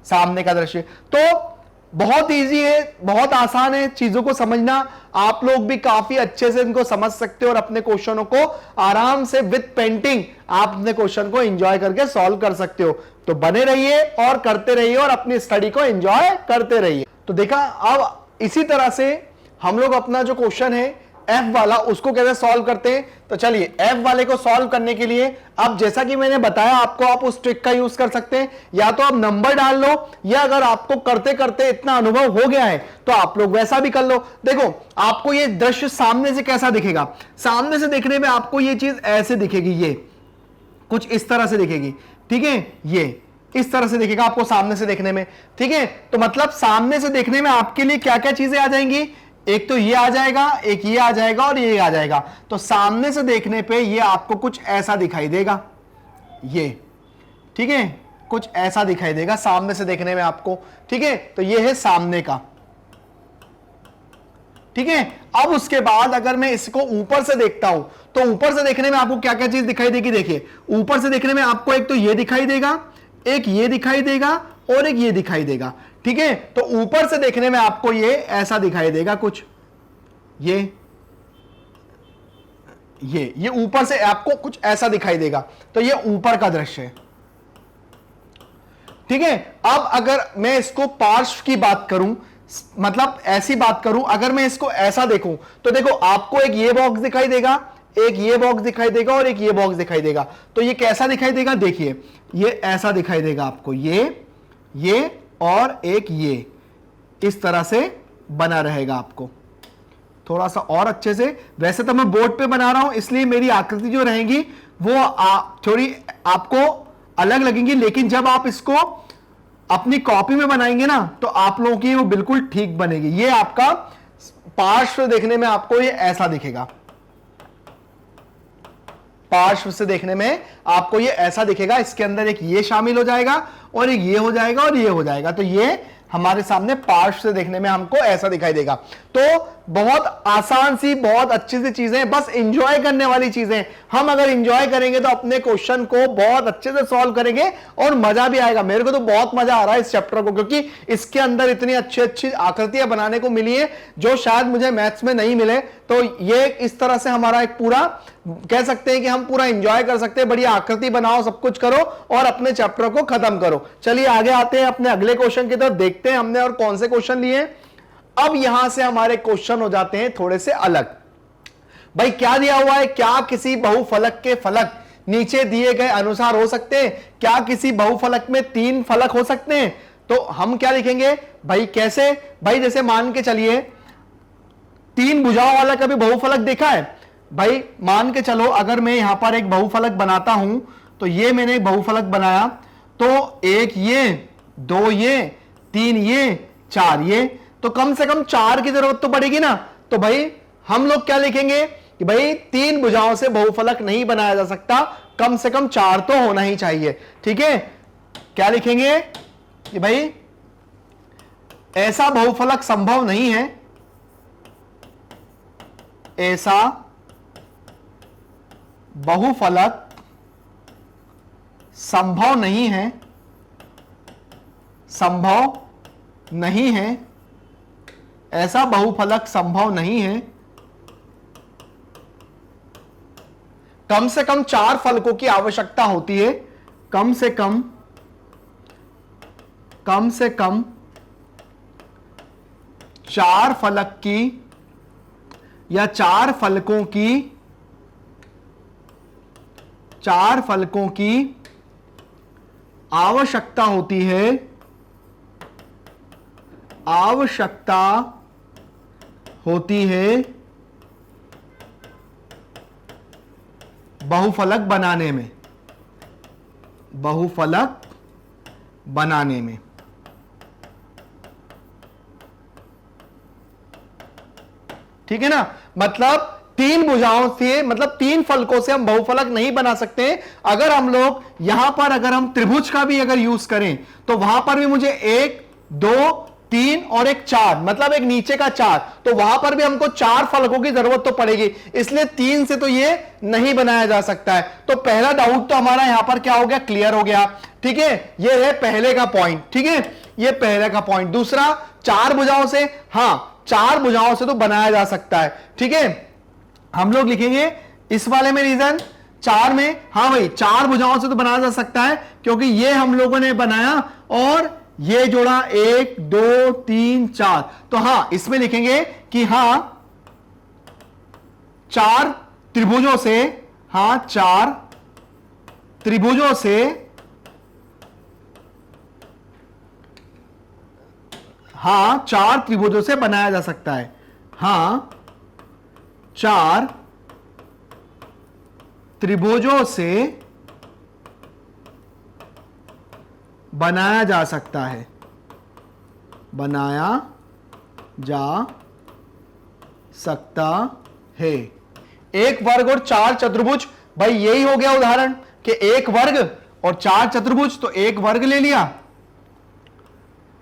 सामने का दृश्य। तो बहुत इजी है, बहुत आसान है चीजों को समझना। आप लोग भी काफी अच्छे से इनको समझ सकते हो और अपने क्वेश्चनों को आराम से विद पेंटिंग आप अपने क्वेश्चन को एंजॉय करके सॉल्व कर सकते हो। तो बने रहिए और करते रहिए और अपनी स्टडी को एंजॉय करते रहिए। तो देखा, अब इसी तरह से हम लोग अपना जो क्वेश्चन है एफ वाला, उसको कैसे सॉल्व करते हैं? तो चलिए एफ वाले को सॉल्व करने के लिए अब जैसा कि मैंने बताया आपको, आप उस ट्रिक का यूज कर सकते हैं। या तो आप नंबर डाल लो, या अगर आपको करते करते इतना अनुभव हो गया है तो आप लोग वैसा भी कर लो। देखो आपको ये दृश्य सामने से कैसा दिखेगा, सामने से देखने में आपको ये चीज ऐसे दिखेगी, ये कुछ इस तरह से दिखेगी, ठीक है, ये इस तरह से दिखेगा आपको सामने से देखने में, ठीक है। तो मतलब सामने से देखने में आपके लिए क्या क्या चीजें आ जाएंगी, एक तो ये आ जाएगा, एक ये आ जाएगा और ये आ जाएगा। तो सामने से देखने पे ये आपको कुछ ऐसा दिखाई देगा, ये, ठीक है, कुछ ऐसा दिखाई देगा सामने से देखने में आपको, ठीक है। तो ये है सामने का, ठीक है। अब उसके बाद अगर मैं इसको ऊपर से देखता हूं तो ऊपर से देखने में आपको क्या क्या चीज दिखाई देगी, देखिए ऊपर से देखने में आपको एक तो ये दिखाई देगा, एक ये दिखाई देगा और एक ये दिखाई देगा, ठीक है। तो ऊपर से देखने में आपको ये ऐसा दिखाई देगा कुछ, ये ऊपर से आपको कुछ ऐसा दिखाई देगा। तो ये ऊपर का दृश्य है, ठीक है। अब अगर मैं इसको पार्श्व की बात करूं, मतलब ऐसी बात करूं, अगर मैं इसको ऐसा देखूं तो देखो आपको एक ये बॉक्स दिखाई देगा, एक ये बॉक्स दिखाई देगा और एक ये बॉक्स दिखाई देगा। तो ये कैसा दिखाई देगा, देखिए ये ऐसा दिखाई देगा आपको, ये और एक ये इस तरह से बना रहेगा आपको, थोड़ा सा और अच्छे से। वैसे तो मैं बोर्ड पे बना रहा हूं इसलिए मेरी आकृति जो रहेंगी वो थोड़ी आपको अलग लगेंगी, लेकिन जब आप इसको अपनी कॉपी में बनाएंगे ना तो आप लोगों की वो बिल्कुल ठीक बनेगी। ये आपका पार्श्व देखने में आपको ये ऐसा दिखेगा, पार्श्व से देखने में आपको ये ऐसा दिखेगा। इसके अंदर एक ये शामिल हो जाएगा और एक ये हो जाएगा और ये हो जाएगा। तो ये हमारे सामने पार्श्व से देखने में हमको ऐसा दिखाई देगा। तो बहुत आसान सी, बहुत अच्छी सी चीजें, बस एंजॉय करने वाली चीजें। हम अगर एंजॉय करेंगे तो अपने क्वेश्चन को बहुत अच्छे से सॉल्व करेंगे और मजा भी आएगा। मेरे को तो बहुत मजा आ रहा है इस चैप्टर को, क्योंकि इसके अंदर इतनी अच्छी अच्छी आकृतियां बनाने को मिली है जो शायद मुझे मैथ्स में नहीं मिले। तो ये इस तरह से हमारा एक पूरा कह सकते हैं कि हम पूरा एंजॉय कर सकते हैं। बढ़िया आकृति बनाओ, सब कुछ करो और अपने चैप्टर को खत्म करो। चलिए आगे आते हैं अपने अगले क्वेश्चन की तरफ, देखते हैं हमने और कौन से क्वेश्चन लिए। अब यहां से हमारे क्वेश्चन हो जाते हैं थोड़े से अलग। भाई क्या दिया हुआ है, क्या किसी बहुफलक के फलक नीचे दिए गए अनुसार हो सकते हैं? क्या किसी बहुफलक में 3 फलक हो सकते हैं? तो हम क्या लिखेंगे भाई, कैसे भाई, जैसे मान के चलिए 3 भुजाओं वाला कभी बहुफलक देखा है? भाई मान के चलो अगर मैं यहां पर एक बहुफलक बनाता हूं, तो ये मैंने एक बहुफलक बनाया, तो 1 ये, 2 ये, 3 ये, 4 ये, तो कम से कम 4 की जरूरत तो पड़ेगी ना। तो भाई हम लोग क्या लिखेंगे कि भाई 3 भुजाओं से बहुफलक नहीं बनाया जा सकता, कम से कम 4 तो होना ही चाहिए, ठीक है। क्या लिखेंगे कि भाई ऐसा बहुफलक संभव नहीं है, ऐसा बहुफलक संभव नहीं है, संभव नहीं है, ऐसा बहुफलक संभव नहीं है। कम से कम 4 फलकों की आवश्यकता होती है, कम से कम 4 फलक की या 4 फलकों की आवश्यकता होती है, आवश्यकता होती है बहुफलक बनाने में, बहुफलक बनाने में। ठीक है ना, मतलब 3 भुजाओं से, मतलब 3 फलकों से हम बहुफलक नहीं बना सकते। अगर हम लोग यहां पर अगर हम त्रिभुज का भी अगर यूज करें तो वहां पर भी मुझे 1 2 3 और एक 4, मतलब एक नीचे का 4, तो वहां पर भी हमको 4 फलकों की जरूरत तो पड़ेगी, इसलिए 3 से तो ये नहीं बनाया जा सकता है। तो पहला डाउट तो हमारा यहां पर क्या हो गया, क्लियर हो गया, ठीक है। ये है पहले का पॉइंट, ठीक है, ये पहले का पॉइंट। दूसरा, 4 भुजाओं से, हां 4 भुजाओं से तो बनाया जा सकता है, ठीक है। हम लोग लिखेंगे इस वाले में रीजन 4 में, हां भाई 4 भुजाओं से तो बनाया जा सकता है, क्योंकि ये हम लोगों ने बनाया और ये जोड़ा 1 2 3 4, तो हां इसमें लिखेंगे कि हां चार त्रिभुजों से, हां, चार त्रिभुजों से, हां, चार त्रिभुजों से बनाया जा सकता है। हां, चार त्रिभुजों से बनाया जा सकता है, बनाया जा सकता है। एक वर्ग और चार चतुर्भुज, भाई यही हो गया उदाहरण कि एक वर्ग और चार चतुर्भुज, तो एक वर्ग ले लिया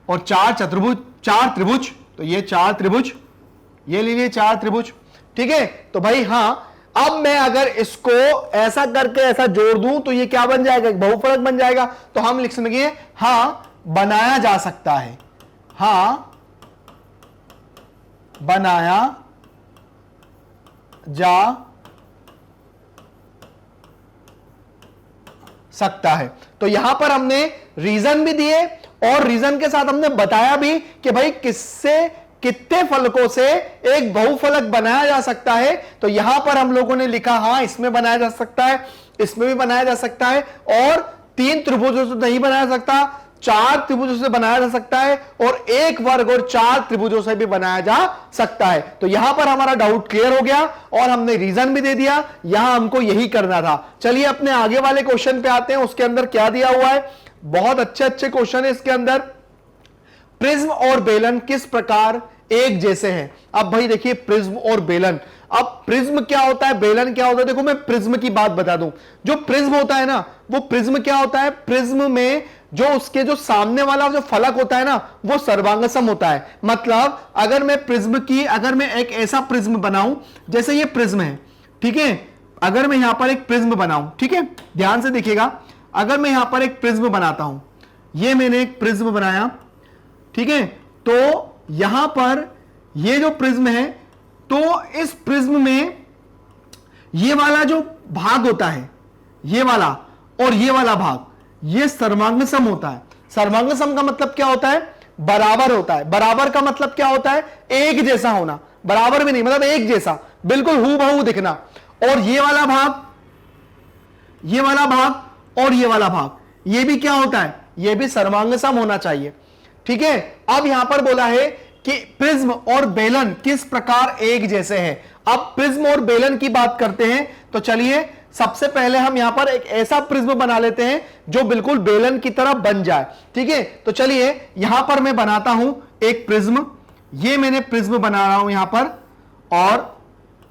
और चार चतुर्भुज, चार त्रिभुज, तो ये चार त्रिभुज, ये ले लिए चार त्रिभुज। ठीक है, तो भाई हां, अब मैं अगर इसको ऐसा करके ऐसा जोड़ दूं तो ये क्या बन जाएगा, एक बहुफलक बन जाएगा। तो हम लिख सकेंगे हां, बनाया जा सकता है, हां, बनाया जा सकता है। तो यहां पर हमने रीजन भी दिए और रीजन के साथ हमने बताया भी कि भाई किससे, कितने फलकों से एक बहुफलक बनाया जा सकता है। तो यहां पर हम लोगों ने लिखा हां, इसमें बनाया जा सकता है, इसमें भी बनाया जा सकता है, और तीन त्रिभुजों से नहीं बनाया जा सकता, चार त्रिभुजों से बनाया जा सकता है, और एक वर्ग और चार त्रिभुजों से भी बनाया जा सकता है। तो यहां पर हमारा डाउट क्लियर हो गया और हमने रीजन भी दे दिया, यहां हमको यही करना था। चलिए अपने आगे वाले क्वेश्चन पे आते हैं, उसके अंदर क्या दिया हुआ है। बहुत अच्छे अच्छे क्वेश्चन है इसके अंदर। प्रिज्म और बेलन किस प्रकार एक जैसे हैं। अब भाई देखिए, प्रिज्म और बेलन, अब प्रिज्म क्या होता है, बेलन क्या होता है। देखो मैं प्रिज्म की बात बता दूं, जो प्रिज्म होता है ना, वो प्रिज्म क्या होता है, प्रिज्म में जो उसके जो सामने वाला जो फलक होता है ना, वो सर्वांगसम होता है। मतलब अगर मैं प्रिज्म की, अगर मैं एक ऐसा प्रिज्म बनाऊं, जैसे ये प्रिज्म है, ठीक है, अगर मैं यहां पर एक प्रिज्म बनाऊं, ठीक है, ध्यान से देखिएगा, अगर मैं यहां पर एक प्रिज्म बनाता हूं, ये मैंने एक प्रिज्म बनाया, ठीक है, तो यहां पर ये जो प्रिज्म है, तो इस प्रिज्म में ये वाला जो भाग होता है, ये वाला और ये वाला भाग, ये सर्वांगसम होता है। सर्वांगसम का मतलब क्या होता है, बराबर होता है। बराबर का मतलब क्या होता है, एक जैसा होना, बराबर भी नहीं, मतलब एक जैसा, बिल्कुल हूबहू दिखना। और ये वाला भाग, ये वाला भाग और ये वाला भाग, ये भी क्या होता है, ये भी सर्वांगसम होना चाहिए। ठीक है, अब यहां पर बोला है कि प्रिज्म और बेलन किस प्रकार एक जैसे हैं। अब प्रिज्म और बेलन की बात करते हैं, तो चलिए सबसे पहले हम यहां पर एक ऐसा प्रिज्म बना लेते हैं जो बिल्कुल बेलन की तरह बन जाए। ठीक है, तो चलिए यहां पर मैं बनाता हूं एक प्रिज्म, ये मैंने प्रिज्म बना रहा हूं यहां पर, और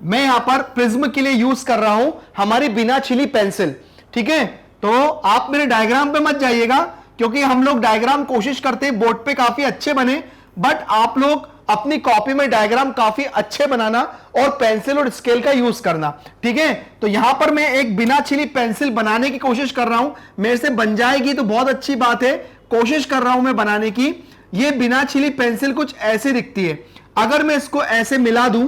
मैं यहां पर प्रिज्म के लिए यूज कर रहा हूं हमारी बिना छिली पेंसिल। ठीक है, तो आप मेरे डायग्राम पे मत जाइएगा, क्योंकि हम लोग डायग्राम कोशिश करते हैं बोर्ड पे काफी अच्छे बने, बट आप लोग अपनी कॉपी में डायग्राम काफी अच्छे बनाना और पेंसिल और स्केल का यूज करना। ठीक है, तो यहां पर मैं एक बिना छिली पेंसिल बनाने की कोशिश कर रहा हूं, मेरे से बन जाएगी तो बहुत अच्छी बात है, कोशिश कर रहा हूं मैं बनाने की। ये बिना छिली पेंसिल कुछ ऐसे दिखती है। अगर मैं इसको ऐसे मिला दूं,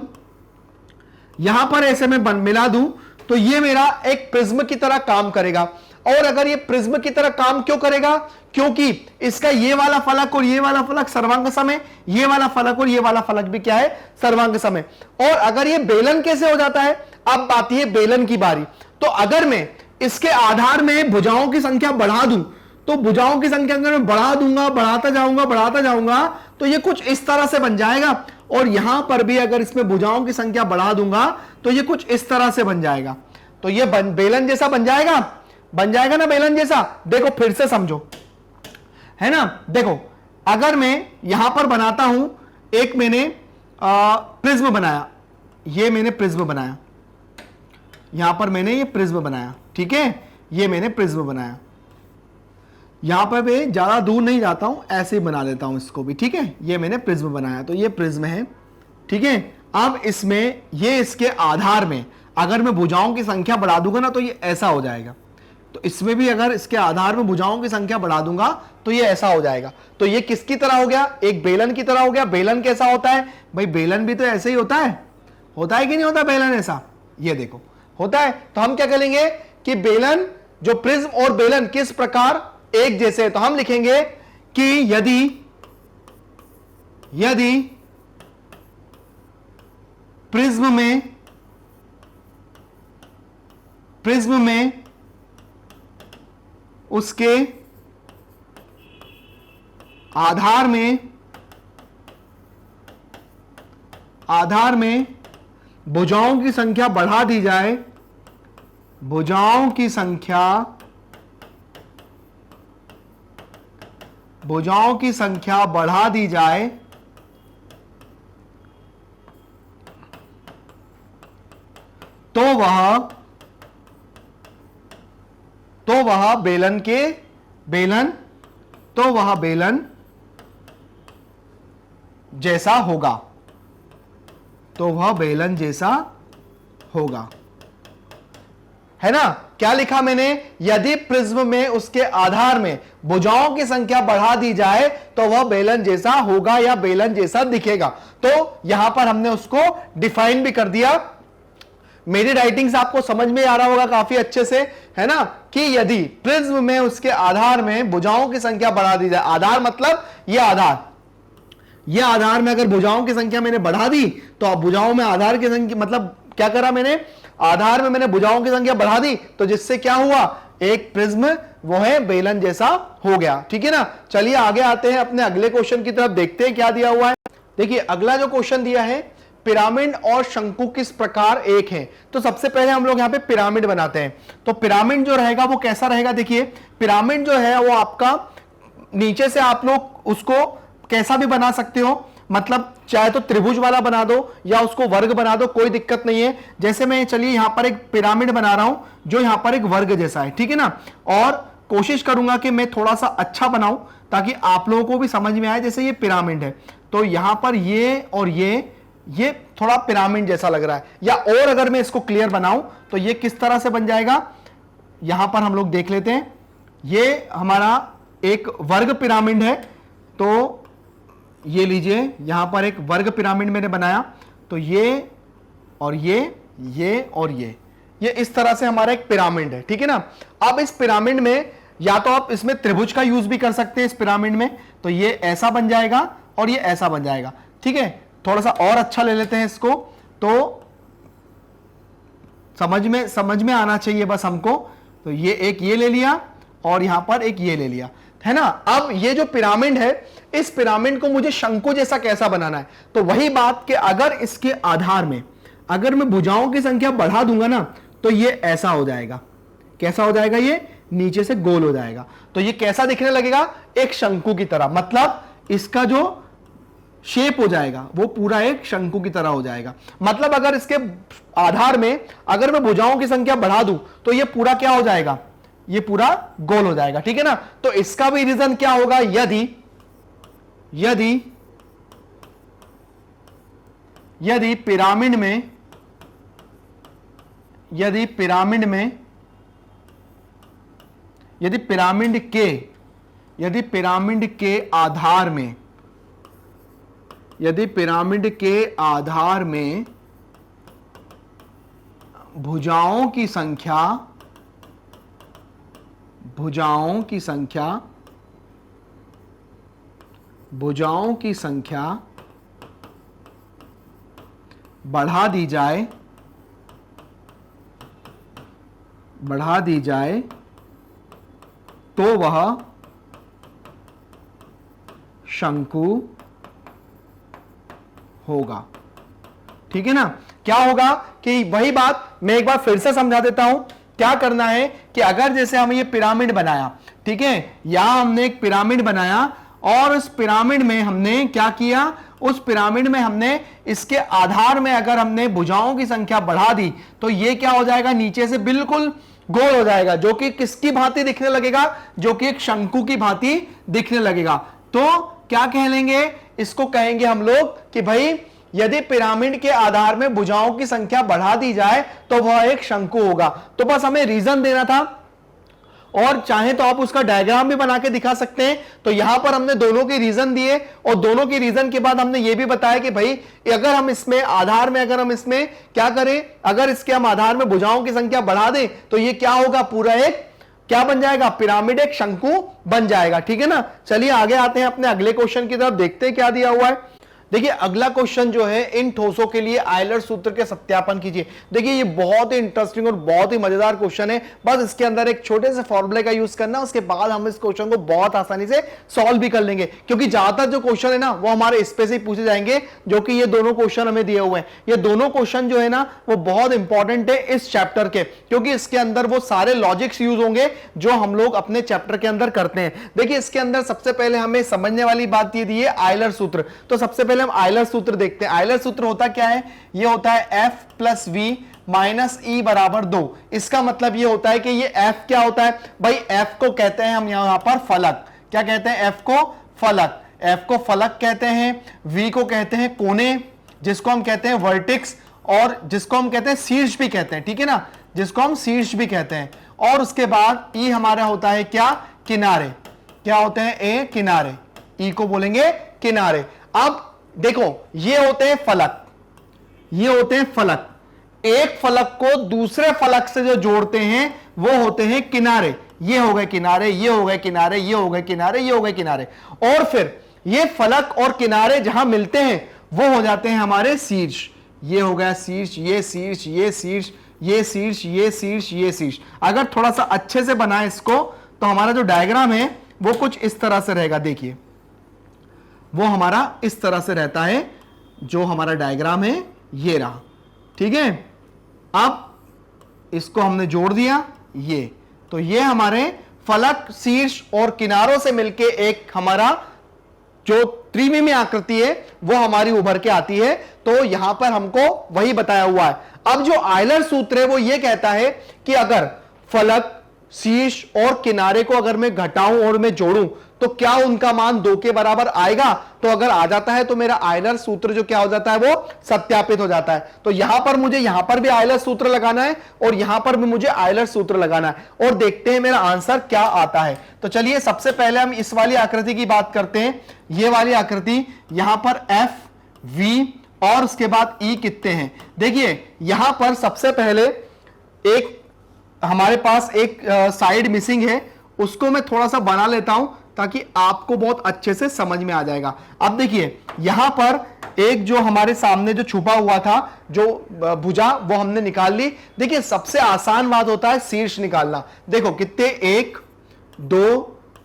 यहां पर ऐसे मैं मिला दूं, तो ये मेरा एक प्रिज्म की तरह काम करेगा। और अगर ये प्रिज्म की तरह काम क्यों करेगा, क्योंकि इसका ये वाला फलक और ये वाला फलक सर्वांगसम है, ये वाला फलक और ये वाला फलक भी क्या है, सर्वांगसम है। और अगर ये बेलन कैसे हो जाता है, अब आती है बेलन की बारी। तो अगर मैं इसके आधार में भुजाओं की संख्या बढ़ा दूं, तो भुजाओं की संख्या अगर मैं बढ़ा दूंगा, बढ़ाता जाऊंगा, तो ये कुछ इस तरह से बन जाएगा। और यहां पर भी अगर इसमें भुजाओं की संख्या बढ़ा दूंगा तो ये कुछ इस तरह से बन जाएगा। तो ये बेलन जैसा बन जाएगा ना, बेलन जैसा। देखो फिर से समझो, है ना। देखो अगर मैं यहां पर बनाता हूं, एक मैंने प्रिज्म बनाया, ये मैंने प्रिज्म बनाया, यहां पर मैंने ये प्रिज्म बनाया, ठीक है, ये मैंने प्रिज्म बनाया, यहां पर मैं ज्यादा दूर नहीं जाता हूं, ऐसे ही बना लेता हूं इसको भी। ठीक है, ये मैंने प्रिज्म बनाया, तो ये प्रिज्म है। ठीक है, अब इसमें ये इसके आधार में अगर मैं भुजाओं की संख्या बढ़ा दूंगा ना, तो ये ऐसा हो जाएगा। तो इसमें भी अगर इसके आधार में भुजाओं की संख्या बढ़ा दूंगा तो ये ऐसा हो जाएगा। तो ये किसकी तरह हो गया, एक बेलन की तरह हो गया। बेलन कैसा होता है भाई, बेलन भी तो ऐसे ही होता है कि नहीं होता बेलन ऐसा, ये देखो होता है। तो हम क्या करेंगे कि बेलन, जो प्रिज्म और बेलन किस प्रकार एक जैसे है, तो हम लिखेंगे कि यदि प्रिज्म में प्रिज्म में उसके आधार में भुजाओं की संख्या बढ़ा दी जाए, भुजाओं की संख्या बढ़ा दी जाए तो वह बेलन जैसा होगा, है ना। क्या लिखा मैंने, यदि प्रिज्म में उसके आधार में भुजाओं की संख्या बढ़ा दी जाए तो वह बेलन जैसा होगा या बेलन जैसा दिखेगा। तो यहां पर हमने उसको डिफाइन भी कर दिया। मेरी राइटिंग्स आपको समझ में आ रहा होगा काफी अच्छे से, है ना, कि यदि प्रिज्म में उसके आधार में भुजाओं की संख्या बढ़ा दी जाए, आधार मतलब ये आधार में अगर भुजाओं की संख्या मैंने बढ़ा दी तो अब भुजाओं में आधार की संख्या, मतलब क्या करा मैंने, आधार में मैंने भुजाओं की संख्या बढ़ा दी, तो जिससे क्या हुआ, एक प्रिज्म वो है बेलन जैसा हो गया। ठीक है ना। चलिए आगे आते हैं, अपने अगले क्वेश्चन की तरफ देखते हैं क्या दिया हुआ है। देखिए अगला जो क्वेश्चन दिया है, पिरामिड और शंकु किस प्रकार एक हैं। तो सबसे पहले हम लोग यहां पे पिरामिड बनाते हैं। तो पिरामिड जो रहेगा वो कैसा रहेगा, देखिए पिरामिड जो है वो आपका नीचे से आप लोग उसको कैसा भी बना सकते हो, मतलब चाहे तो त्रिभुज वाला बना दो या उसको वर्ग बना दो, कोई दिक्कत नहीं है। जैसे मैं चलिए यहां पर एक पिरामिड बना रहा हूं जो यहां पर एक वर्ग जैसा है, ठीक है ना। और कोशिश करूंगा कि मैं थोड़ा सा अच्छा बनाऊं ताकि आप लोगों को भी समझ में आए। जैसे ये पिरामिड है तो यहां पर ये और ये थोड़ा पिरामिड जैसा लग रहा है, या और अगर मैं इसको क्लियर बनाऊं तो ये किस तरह से बन जाएगा, यहां पर हम लोग देख लेते हैं। ये हमारा एक वर्ग पिरामिड है, तो ये लीजिए यहां पर एक वर्ग पिरामिड मैंने बनाया, तो ये और ये और ये इस तरह से हमारा एक पिरामिड है, ठीक है ना। अब इस पिरामिड में या तो आप इसमें त्रिभुज का यूज भी कर सकते हैं इस पिरामिड में, तो ये ऐसा बन जाएगा और ये ऐसा बन जाएगा, ठीक है। थोड़ा सा और अच्छा ले लेते हैं इसको, तो समझ में आना चाहिए बस हमको। तो ये एक ये ले लिया और यहां पर एक ये ले लिया, है ना। अब ये जो पिरामिड है, इस पिरामिड को मुझे शंकु जैसा कैसा बनाना है, तो वही बात कि अगर इसके आधार में अगर मैं भुजाओं की संख्या बढ़ा दूंगा ना तो ये ऐसा हो जाएगा। कैसा हो जाएगा, ये नीचे से गोल हो जाएगा। तो ये कैसा दिखने लगेगा, एक शंकु की तरह, मतलब इसका जो शेप हो जाएगा वो पूरा एक शंकु की तरह हो जाएगा। मतलब अगर इसके आधार में अगर मैं भुजाओं की संख्या बढ़ा दूं तो ये पूरा क्या हो जाएगा, ये पूरा गोल हो जाएगा, ठीक है ना। तो इसका भी रीजन क्या होगा, यदि पिरामिड के आधार में भुजाओं की संख्या बढ़ा दी जाए तो वह शंकु होगा, ठीक है ना। क्या होगा कि वही बात मैं एक बार फिर से समझा देता हूं। क्या करना है कि अगर जैसे हम ये पिरामिड बनाया, ठीक है, यहां हमने एक पिरामिड बनाया और उस पिरामिड में हमने क्या किया, उस पिरामिड में हमने इसके आधार में अगर हमने भुजाओं की संख्या बढ़ा दी तो ये क्या हो जाएगा, नीचे से बिल्कुल गोल हो जाएगा, जो कि किसकी भांति दिखने लगेगा, जो कि एक शंकु की भांति दिखने लगेगा। तो क्या कह लेंगे, इसको कहेंगे हम लोग कि भाई यदि पिरामिड के आधार में भुजाओं की संख्या बढ़ा दी जाए तो वह एक शंकु होगा। तो बस हमें रीजन देना था, और चाहे तो आप उसका डायग्राम भी बना के दिखा सकते हैं। तो यहां पर हमने दोनों के रीजन दिए और दोनों के रीजन के बाद हमने ये भी बताया कि भाई अगर हम इसमें आधार में अगर हम इसमें क्या करें, अगर इसके हम आधार में भुजाओं की संख्या बढ़ा दें तो ये क्या होगा, पूरा एक क्या बन जाएगा, पिरामिड, एक शंकु बन जाएगा, ठीक है ना। चलिए आगे आते हैं अपने अगले क्वेश्चन की तरफ, देखते हैं क्या दिया हुआ है। देखिए अगला क्वेश्चन जो है, इन ठोसों के लिए आयलर सूत्र के सत्यापन कीजिए। देखिए ये बहुत ही इंटरेस्टिंग और बहुत ही मजेदार क्वेश्चन है। बस इसके अंदर एक छोटे से फॉर्मूले का यूज करना, उसके बाद हम इस क्वेश्चन को बहुत आसानी से सॉल्व भी कर लेंगे, क्योंकि ज्यादातर जो क्वेश्चन है ना वो हमारे इस पे से ही पूछे जाएंगे, जो कि ये दोनों क्वेश्चन हमें दिए हुए हैं। ये दोनों क्वेश्चन जो है ना वो बहुत इंपॉर्टेंट है इस चैप्टर के, क्योंकि इसके अंदर वो सारे लॉजिक्स यूज होंगे जो हम लोग अपने चैप्टर के अंदर करते हैं। देखिए इसके अंदर सबसे पहले हमें समझने वाली बात ये दी है आयलर सूत्र। तो सबसे पहले हम आयलर सूत्र देखते हैं। आयलर सूत्र होता क्या है? ये होता है F प्लस वी माइनस ई बराबर 2। इसका मतलब ये होता है कि ये F क्या होता है भाई? F को कहते हैं हम यहां पर फलक। क्या कहते हैं? F को फलक। F को फलक कहते हैं, V को कहते हैं कोने, जिसको हम कहते हैं वर्टिक्स, और जिसको हम कहते हैं शीर्ष भी कहते हैं, ठीक है ना, जिसको हम शीर्ष भी कहते हैं। और उसके बाद E हमारा होता है क्या? किनारे। क्या होते हैं? ए किनारे। E को बोलेंगे किनारे। अब देखो ये होते हैं फलक, ये होते हैं फलक। एक फलक को दूसरे फलक से जो जोड़ते हैं वो होते हैं किनारे। ये हो गए किनारे, ये हो गए किनारे, ये हो गए किनारे, ये हो गए किनारे। और फिर ये फलक और किनारे जहां मिलते हैं वो हो जाते हैं हमारे शीर्ष। ये हो गया शीर्ष, ये शीर्ष, ये शीर्ष, ये शीर्ष, ये शीर्ष, ये शीर्ष। अगर थोड़ा सा अच्छे से बनाए इसको तो हमारा जो डायग्राम है वो कुछ इस तरह से रहेगा। देखिए वो हमारा इस तरह से रहता है, जो हमारा डायग्राम है ये रहा, ठीक है। अब इसको हमने जोड़ दिया, ये तो ये हमारे फलक, शीर्ष और किनारों से मिलके एक हमारा जो त्रिविमीय आकृति है वो हमारी उभर के आती है। तो यहां पर हमको वही बताया हुआ है। अब जो आयलर सूत्र है वो ये कहता है कि अगर फलक, शीर्ष और किनारे को अगर मैं घटाऊं और मैं जोड़ूं तो क्या उनका मान 2 के बराबर आएगा? तो अगर आ जाता है तो मेरा आयलर सूत्र जो क्या हो जाता है वो सत्यापित हो जाता है। तो यहां पर मुझे यहां पर भी आयलर सूत्र लगाना है और यहां पर भी मुझे आयलर सूत्र लगाना है, और देखते हैं मेरा आंसर क्या आता है। तो चलिए सबसे पहले हम इस वाली आकृति की बात करते हैं। ये वाली आकृति, यहां पर F, V और उसके बाद E कितने हैं? देखिए यहां पर सबसे पहले एक हमारे पास एक साइड मिसिंग है, उसको मैं थोड़ा सा बना लेता हूं ताकि आपको बहुत अच्छे से समझ में आ जाएगा। अब देखिए यहां पर एक जो हमारे सामने जो छुपा हुआ था, जो भुजा, वो हमने निकाल ली। देखिए सबसे आसान बात होता है शीर्ष निकालना। देखो कितने, 1 2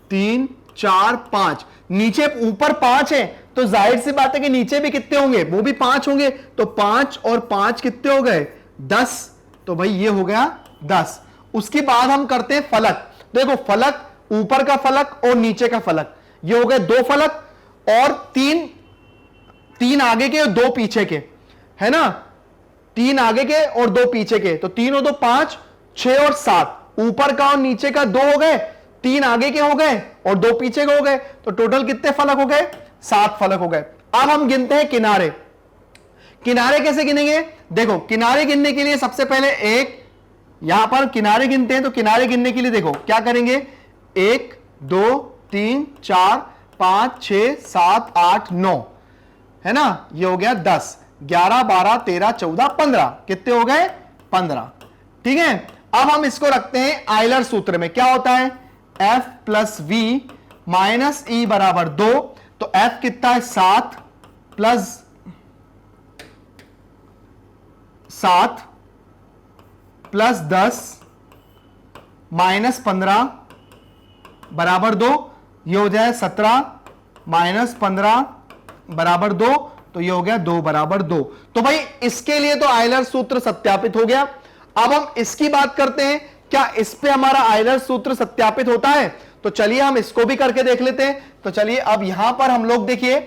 3 4 5, नीचे ऊपर 5 है तो जाहिर सी बात है कि नीचे भी कितने होंगे? वो भी 5 होंगे। तो 5 और 5 कितने हो गए? 10। तो भाई ये हो गया 10। उसके बाद हम करते हैं फलक। देखो फलक, ऊपर का फलक और नीचे का फलक, ये हो गए 2 फलक, और 3 आगे के और 2 पीछे के, है ना, 3 आगे के और 2 पीछे के। तो 3 और 2 5, 6 और 7, ऊपर का और नीचे का 2 हो गए, 3 आगे के हो गए और 2 पीछे के हो गए। तो टोटल कितने फलक हो गए? 7 फलक हो गए। अब हम गिनते हैं किनारे। किनारे कैसे गिनेंगे? देखो किनारे गिनने के लिए सबसे पहले एक, यहां पर किनारे गिनते हैं तो किनारे गिनने के लिए देखो क्या करेंगे? 1 2 3 4 5 6 7 8 9, है ना, ये हो गया 10, 11 12 13 14 15। कितने हो गए? 15, ठीक है। अब हम इसको रखते हैं आयलर सूत्र में। क्या होता है? F plus V minus E बराबर 2। तो F कितना है? 7 प्लस 7 प्लस 10 माइनस 15 बराबर 2। ये हो जाए 17 माइनस 15 बराबर 2। तो ये हो गया 2 बराबर 2। तो भाई इसके लिए तो आयलर सूत्र सत्यापित हो गया। अब हम इसकी बात करते हैं, क्या इस पे हमारा आयलर सूत्र सत्यापित होता है? तो चलिए हम इसको भी करके देख लेते हैं। तो चलिए अब यहां पर हम लोग देखिए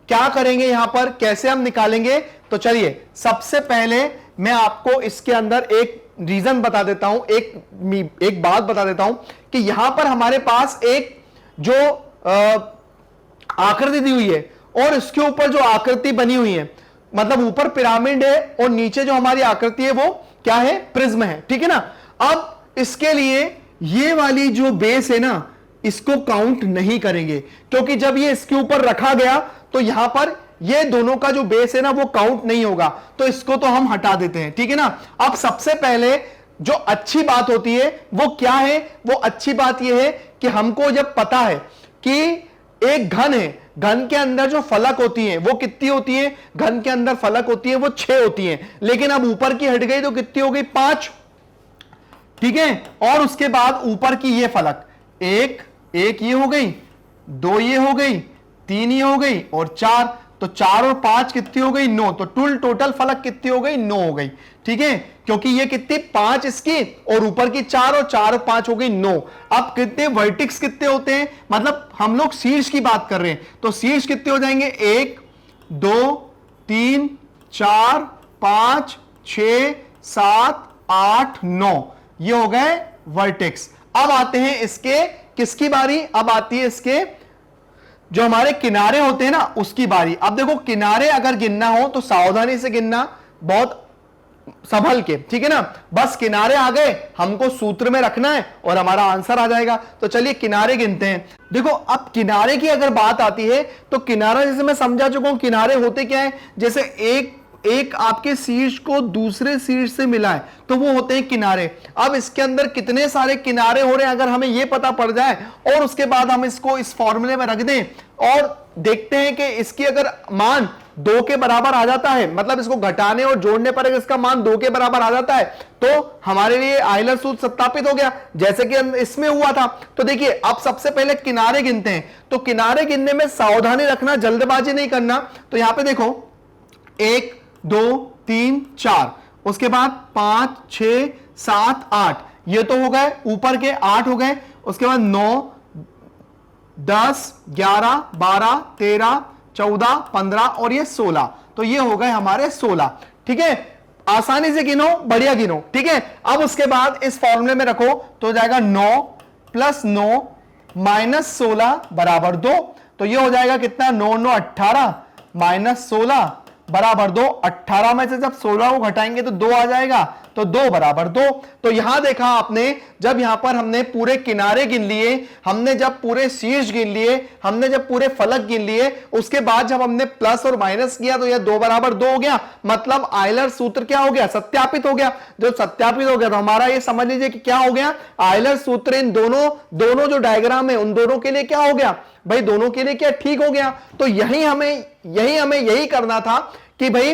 क्या करेंगे, यहां पर कैसे हम निकालेंगे। तो चलिए सबसे पहले मैं आपको इसके अंदर एक रीजन बता देता हूं, एक बात बता देता हूं कि यहां पर हमारे पास एक जो आकृति दी हुई है और इसके ऊपर जो आकृति बनी हुई है, मतलब ऊपर पिरामिड है और नीचे जो हमारी आकृति है वो क्या है? प्रिज्म है, ठीक है ना। अब इसके लिए ये वाली जो बेस है ना, इसको काउंट नहीं करेंगे, क्योंकि जब ये इसके ऊपर रखा गया तो यहां पर ये दोनों का जो बेस है ना वो काउंट नहीं होगा, तो इसको तो हम हटा देते हैं, ठीक है ना। अब सबसे पहले जो अच्छी बात होती है वो क्या है? वो अच्छी बात यह है कि हमको जब पता है कि एक घन है घन के अंदर जो फलक होती है वो कितनी होती है, घन के अंदर फलक होती है वो 6 होती है, लेकिन अब ऊपर की हट गई तो कितनी हो गई, 5। ठीक है, और उसके बाद ऊपर की ये फलक, एक ये हो गई, 2 ये हो गई, 3 ये हो गई और 4, तो 4 और 5 कितनी हो गई, 9। तो टोटल फलक कितनी हो गई, 9 हो गई। ठीक है, क्योंकि ये कितनी, 5 इसकी और ऊपर की 4 और 4 और 5 हो गई 9। अब कितने वर्टिक्स कितने होते हैं, मतलब हम लोग शीर्ष की बात कर रहे हैं, तो शीर्ष कितने हो जाएंगे, 1 2 3 4 5 6 7 8 9, ये हो गए वर्टेक्स। अब आते हैं इसके, किसकी बारी, अब आती है इसके जो हमारे किनारे होते हैं ना उसकी बारी। अब देखो किनारे अगर गिनना हो तो सावधानी से गिनना, बहुत संभल के, ठीक है ना, बस किनारे आ गए हमको सूत्र में रखना है और हमारा आंसर आ जाएगा। तो चलिए किनारे गिनते हैं। देखो अब किनारे की अगर बात आती है तो किनारा, जैसे मैं समझा चुका हूं, किनारे होते क्या है, जैसे एक आपके शीर्ष को दूसरे शीर्ष से मिला है तो वो होते हैं किनारे। अब इसके अंदर कितने सारे किनारे हो रहे हैं अगर हमें ये पता पड़ जाए और उसके बाद हम इसको इस फॉर्मूले में रख दें और देखते हैं कि इसकी अगर मान 2 के बराबर आ जाता है, मतलब इसको घटाने और जोड़ने पर अगर इसका मान 2 के बराबर आ जाता है तो हमारे लिए आयलर सूत्र सत्यापित हो गया, जैसे कि इसमें हुआ था। तो देखिए अब सबसे पहले किनारे गिनते हैं, तो किनारे गिनने में सावधानी रखना, जल्दबाजी नहीं करना। तो यहां पे देखो 1 2 3 4, उसके बाद 5 6 7 8, ये तो हो गए ऊपर के 8 हो गए, उसके बाद 9 10 11 12 13 14 15 और ये 16, तो ये हो गए हमारे 16। ठीक है, आसानी से गिनो, बढ़िया गिनो। ठीक है, अब उसके बाद इस फॉर्मूले में रखो तो हो जाएगा 9 + 9 - 16 बराबर 2, तो ये हो जाएगा कितना, 9 9 18 - 16 बराबर 2। 18 में से जब 16 को घटाएंगे तो 2 आ जाएगा, तो 2 बराबर 2। तो यहां देखा आपने, जब यहां पर हमने पूरे किनारे गिन लिए, हमने जब पूरे शीर्ष गिन लिए, हमने जब पूरे फलक गिन लिए, उसके बाद जब हमने प्लस और माइनस किया तो यह 2 बराबर 2 हो गया, मतलब आयलर सूत्र क्या हो गया, सत्यापित हो गया। जो सत्यापित हो गया तो हमारा ये समझ लीजिए कि क्या हो गया, आयलर सूत्र इन दोनों जो डायग्राम है उन दोनों के लिए क्या हो गया भाई, दोनों के लिए क्या ठीक हो गया। तो यही हमें यही करना था कि भाई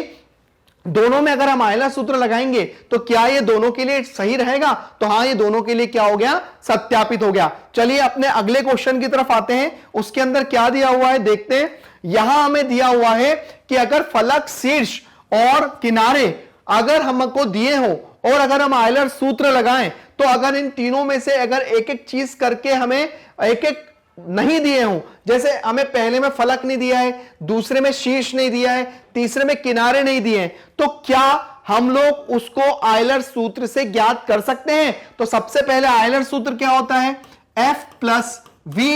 दोनों में अगर हम आयलर सूत्र लगाएंगे तो क्या ये दोनों के लिए सही रहेगा, तो हां ये दोनों के लिए क्या हो गया, सत्यापित हो गया। चलिए अपने अगले क्वेश्चन की तरफ आते हैं, उसके अंदर क्या दिया हुआ है देखते हैं। यहां हमें दिया हुआ है कि अगर फलक, शीर्ष और किनारे अगर हमको दिए हो और अगर हम आयलर सूत्र लगाएं तो अगर इन तीनों में से अगर एक एक चीज करके हमें एक एक नहीं दिए हूं, जैसे हमें पहले में फलक नहीं दिया है, दूसरे में शीर्ष नहीं दिया है, तीसरे में किनारे नहीं दिए हैं, तो क्या हम लोग उसको आयलर सूत्र से ज्ञात कर सकते हैं। तो सबसे पहले आयलर सूत्र क्या होता है, F + V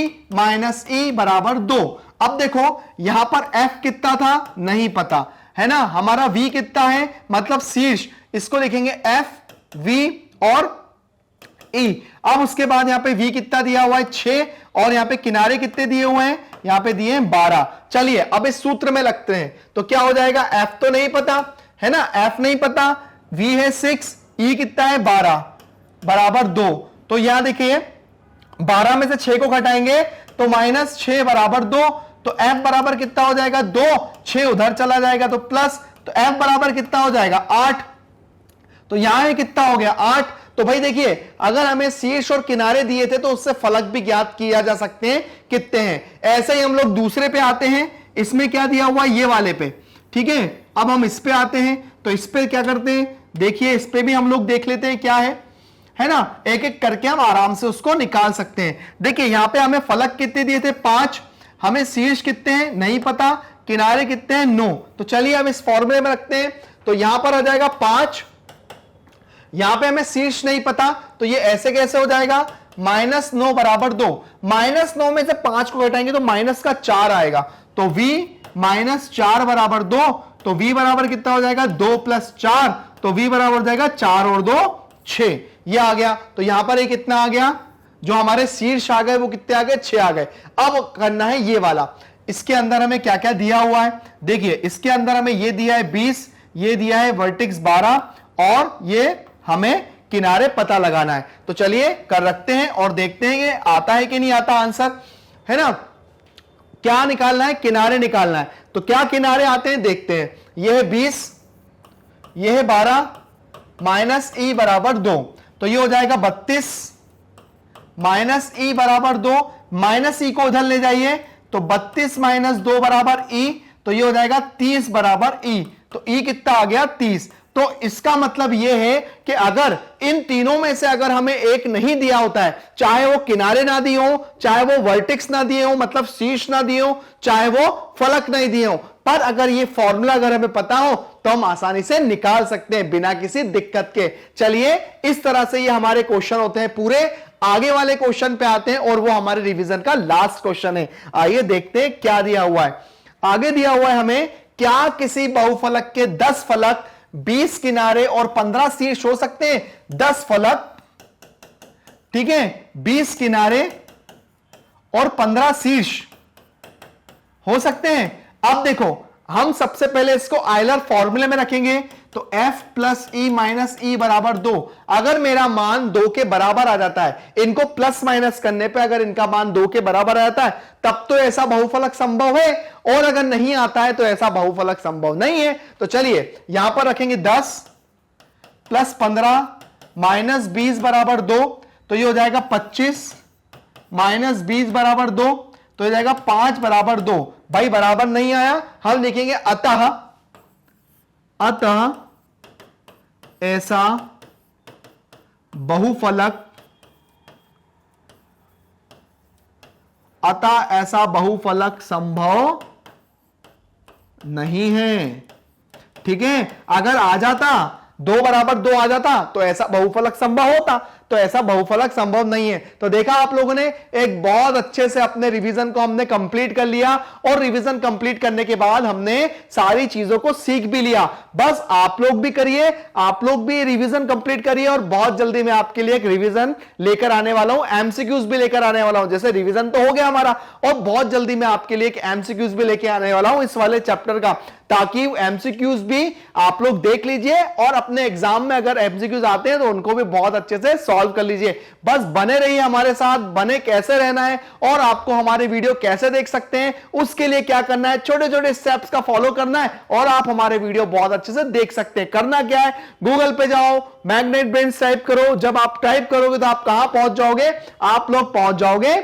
- E बराबर 2। अब देखो यहां पर F कितना था नहीं पता है ना, हमारा V कितना है, मतलब शीर्ष, इसको लिखेंगे F V और E। अब उसके बाद यहां पे V कितना दिया हुआ है 6 और यहां पे किनारे कितने दिए हुए हैं, यहां पे दिए हैं 12। चलिए अब इस सूत्र में लगते हैं तो क्या हो जाएगा, F तो नहीं पता है ना, F नहीं पता, V है 6, E कितना है 12 बराबर 2। तो यहां देखिए 12 में से 6 को घटाएंगे तो -6 बराबर 2, तो F बराबर कितना हो जाएगा 2, 6 उधर चला जाएगा तो प्लस, तो F बराबर कितना हो जाएगा 8। तो यहां ये कितना हो गया 8। तो भाई देखिए अगर हमें शीर्ष और किनारे दिए थे तो उससे फलक भी ज्ञात किया जा सकते हैं कितने हैं। ऐसे ही हम लोग दूसरे पे आते हैं, इसमें क्या दिया हुआ ये वाले पे, ठीक है। अब हम इस पे आते हैं तो इस पे क्या करते हैं, देखिए इस पे भी हम लोग देख लेते हैं क्या है ना, एक एक करके हम आराम से उसको निकाल सकते हैं। देखिए यहां पे हमें फलक कितने दिए थे 5, हमें शीर्ष कितने हैं नहीं पता, किनारे कितने हैं 9। तो चलिए हम इस फॉर्मूले में रखते हैं, तो यहां पर आ जाएगा 5, यहां पे हमें शीर्ष नहीं पता तो ये ऐसे कैसे हो जाएगा, -9 बराबर 2, -9 में से 5 को घटाएंगे तो -4 आएगा, तो V -4 बराबर 2, तो V बराबर कितना हो जाएगा 2 + 4, तो V बराबर हो जाएगा 4 और 2 6, ये आ गया। तो यहां पर ये कितना आ गया, जो हमारे शीर्ष आ गए वो कितने आ गए 6 आ गए। अब करना है ये वाला, इसके अंदर हमें क्या क्या दिया हुआ है, देखिए इसके अंदर हमें ये दिया है 20, ये दिया है वर्टेक्स 12 और ये हमें किनारे पता लगाना है। तो चलिए कर रखते हैं और देखते हैं कि आता है कि नहीं आता आंसर, है ना। क्या निकालना है? किनारे निकालना है। तो क्या किनारे आते हैं देखते हैं। यह है 20, यह है 12 माइनस ई बराबर 2, तो ये हो जाएगा 32 माइनस ई बराबर 2, माइनस ई को उधर ले जाइए तो 32 माइनस 2 बराबर ई, तो ये हो जाएगा 30 बराबर ई। तो ई कितना आ गया? 30। तो इसका मतलब यह है कि अगर इन तीनों में से अगर हमें एक नहीं दिया होता है, चाहे वो किनारे ना दिए हो, चाहे वो वर्टेक्स ना दिए हो, मतलब शीर्ष ना दिए हो, चाहे वो फलक नहीं दिए हो, पर अगर ये फॉर्मूला अगर हमें पता हो तो हम आसानी से निकाल सकते हैं बिना किसी दिक्कत के। चलिए इस तरह से ये हमारे क्वेश्चन होते हैं पूरे। आगे वाले क्वेश्चन पे आते हैं और वो हमारे रिवीजन का लास्ट क्वेश्चन है। आइए देखते हैं क्या दिया हुआ है। आगे दिया हुआ है हमें, क्या किसी बहुफलक के 10 फलक 20 किनारे और 15 शीर्ष हो सकते हैं? 10 फलक, ठीक है, 20 किनारे और 15 शीर्ष हो सकते हैं। अब देखो, हम सबसे पहले इसको आयलर फॉर्मूले में रखेंगे, तो f प्लस ई माइनस ई बराबर 2। अगर मेरा मान 2 के बराबर आ जाता है, इनको प्लस माइनस करने पे अगर इनका मान 2 के बराबर आ जाता है, तब तो ऐसा बहुफलक संभव है, और अगर नहीं आता है तो ऐसा बहुफलक संभव नहीं है। तो चलिए यहां पर रखेंगे 10 प्लस 15 माइनस 20 बराबर 2, तो ये हो जाएगा 25 माइनस 20 बराबर 2, तो हो जाएगा 5 बराबर 2। भाई बराबर नहीं आया, हम लिखेंगे अतः ऐसा बहुफलक, अतः ऐसा बहुफलक संभव नहीं है। ठीक है, अगर आ जाता 2 बराबर 2 आ जाता तो ऐसा बहुफलक संभव होता, तो ऐसा बहुफलक संभव नहीं है। तो देखा आप लोगों ने, एक बहुत अच्छे से अपने रिवीजन को हमने कंप्लीट कर लिया, और रिवीजन कंप्लीट करने के बाद हमने सारी चीजों को सीख भी लिया। बस आप लोग भी करिए, आप लोग भी रिवीजन कंप्लीट करिए, और बहुत जल्दी मैं आपके लिए एक रिवीजन लेकर आने वाला हूं, एमसीक्यूज भी लेकर आने वाला हूं। जैसे रिवीजन तो हो गया हमारा, और बहुत जल्दी मैं आपके लिए एक एमसीक्यूज भी लेकर आने वाला हूं इस वाले चैप्टर का, ताकि एमसीक्यूज भी आप लोग देख लीजिए, और अपने एग्जाम में अगर एमसीक्यूज आते हैं तो उनको भी बहुत अच्छे से सॉल्व कर लीजिए। बस बने रहिए हमारे साथ। बने कैसे रहना है और आपको हमारे वीडियो कैसे देख सकते हैं, उसके लिए क्या करना है, छोटे छोटे स्टेप्स का फॉलो करना है, और आप हमारे वीडियो बहुत अच्छे से देख सकते हैं। करना क्या है, गूगल पे जाओ, मैग्नेट ब्रेन्स टाइप करो। जब आप टाइप करोगे तो आप कहां पहुंच जाओगे? आप लोग पहुंच जाओगे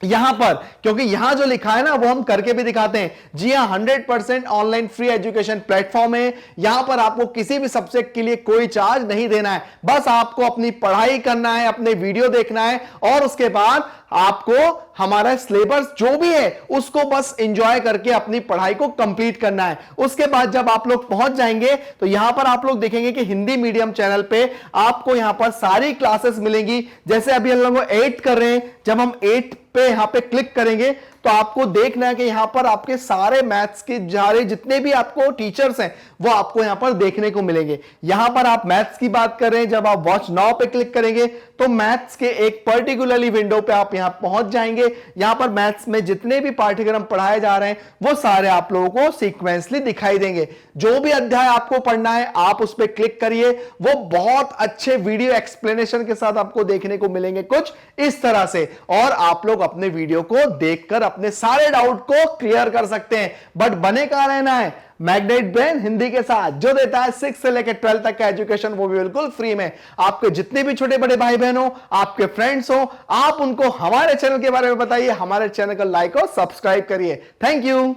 यहां पर, क्योंकि यहां जो लिखा है ना वो हम करके भी दिखाते हैं। जी हां, 100% ऑनलाइन फ्री एजुकेशन प्लेटफॉर्म है। यहां पर आपको किसी भी सब्जेक्ट के लिए कोई चार्ज नहीं देना है, बस आपको अपनी पढ़ाई करना है, अपने वीडियो देखना है, और उसके बाद आपको हमारा सिलेबस जो भी है उसको बस एंजॉय करके अपनी पढ़ाई को कंप्लीट करना है। उसके बाद जब आप लोग पहुंच जाएंगे तो यहां पर आप लोग देखेंगे कि हिंदी मीडियम चैनल पे आपको यहां पर सारी क्लासेस मिलेंगी। जैसे अभी हम लोग 8 कर रहे हैं, जब हम 8 पे यहां पे क्लिक करेंगे तो आपको देखना है कि यहां पर आपके सारे मैथ्स के सारे जितने भी आपको टीचर्स हैं वो आपको यहां पर देखने को मिलेंगे। यहां पर आप मैथ्स की बात कर रहे हैं, जब आप वॉच नाउ पे क्लिक करेंगे तो मैथ्स के एक पर्टिकुलरली विंडो पे आप यहां पहुंच जाएंगे। यहां पर मैथ्स में जितने भी पाठ्यक्रम पढ़ाए जा रहे हैं वो सारे आप लोगों को सीक्वेंसली दिखाई देंगे। जो भी अध्याय आपको पढ़ना है आप उस पर क्लिक करिए, वो बहुत अच्छे वीडियो एक्सप्लेनेशन के साथ आपको देखने को मिलेंगे कुछ इस तरह से, और आप लोग अपने वीडियो को देखकर अपने सारे डाउट को क्लियर कर सकते हैं। बट बने कहां रहना है? मैग्नेट ब्रेन हिंदी के साथ, जो देता है 6 से लेकर 12 तक का एजुकेशन, वो भी बिल्कुल फ्री में। आपके जितने भी छोटे बड़े भाई बहन हो, आपके फ्रेंड्स हो, आप उनको हमारे चैनल के बारे में बताइए, हमारे चैनल को लाइक और सब्सक्राइब करिए। Thank you.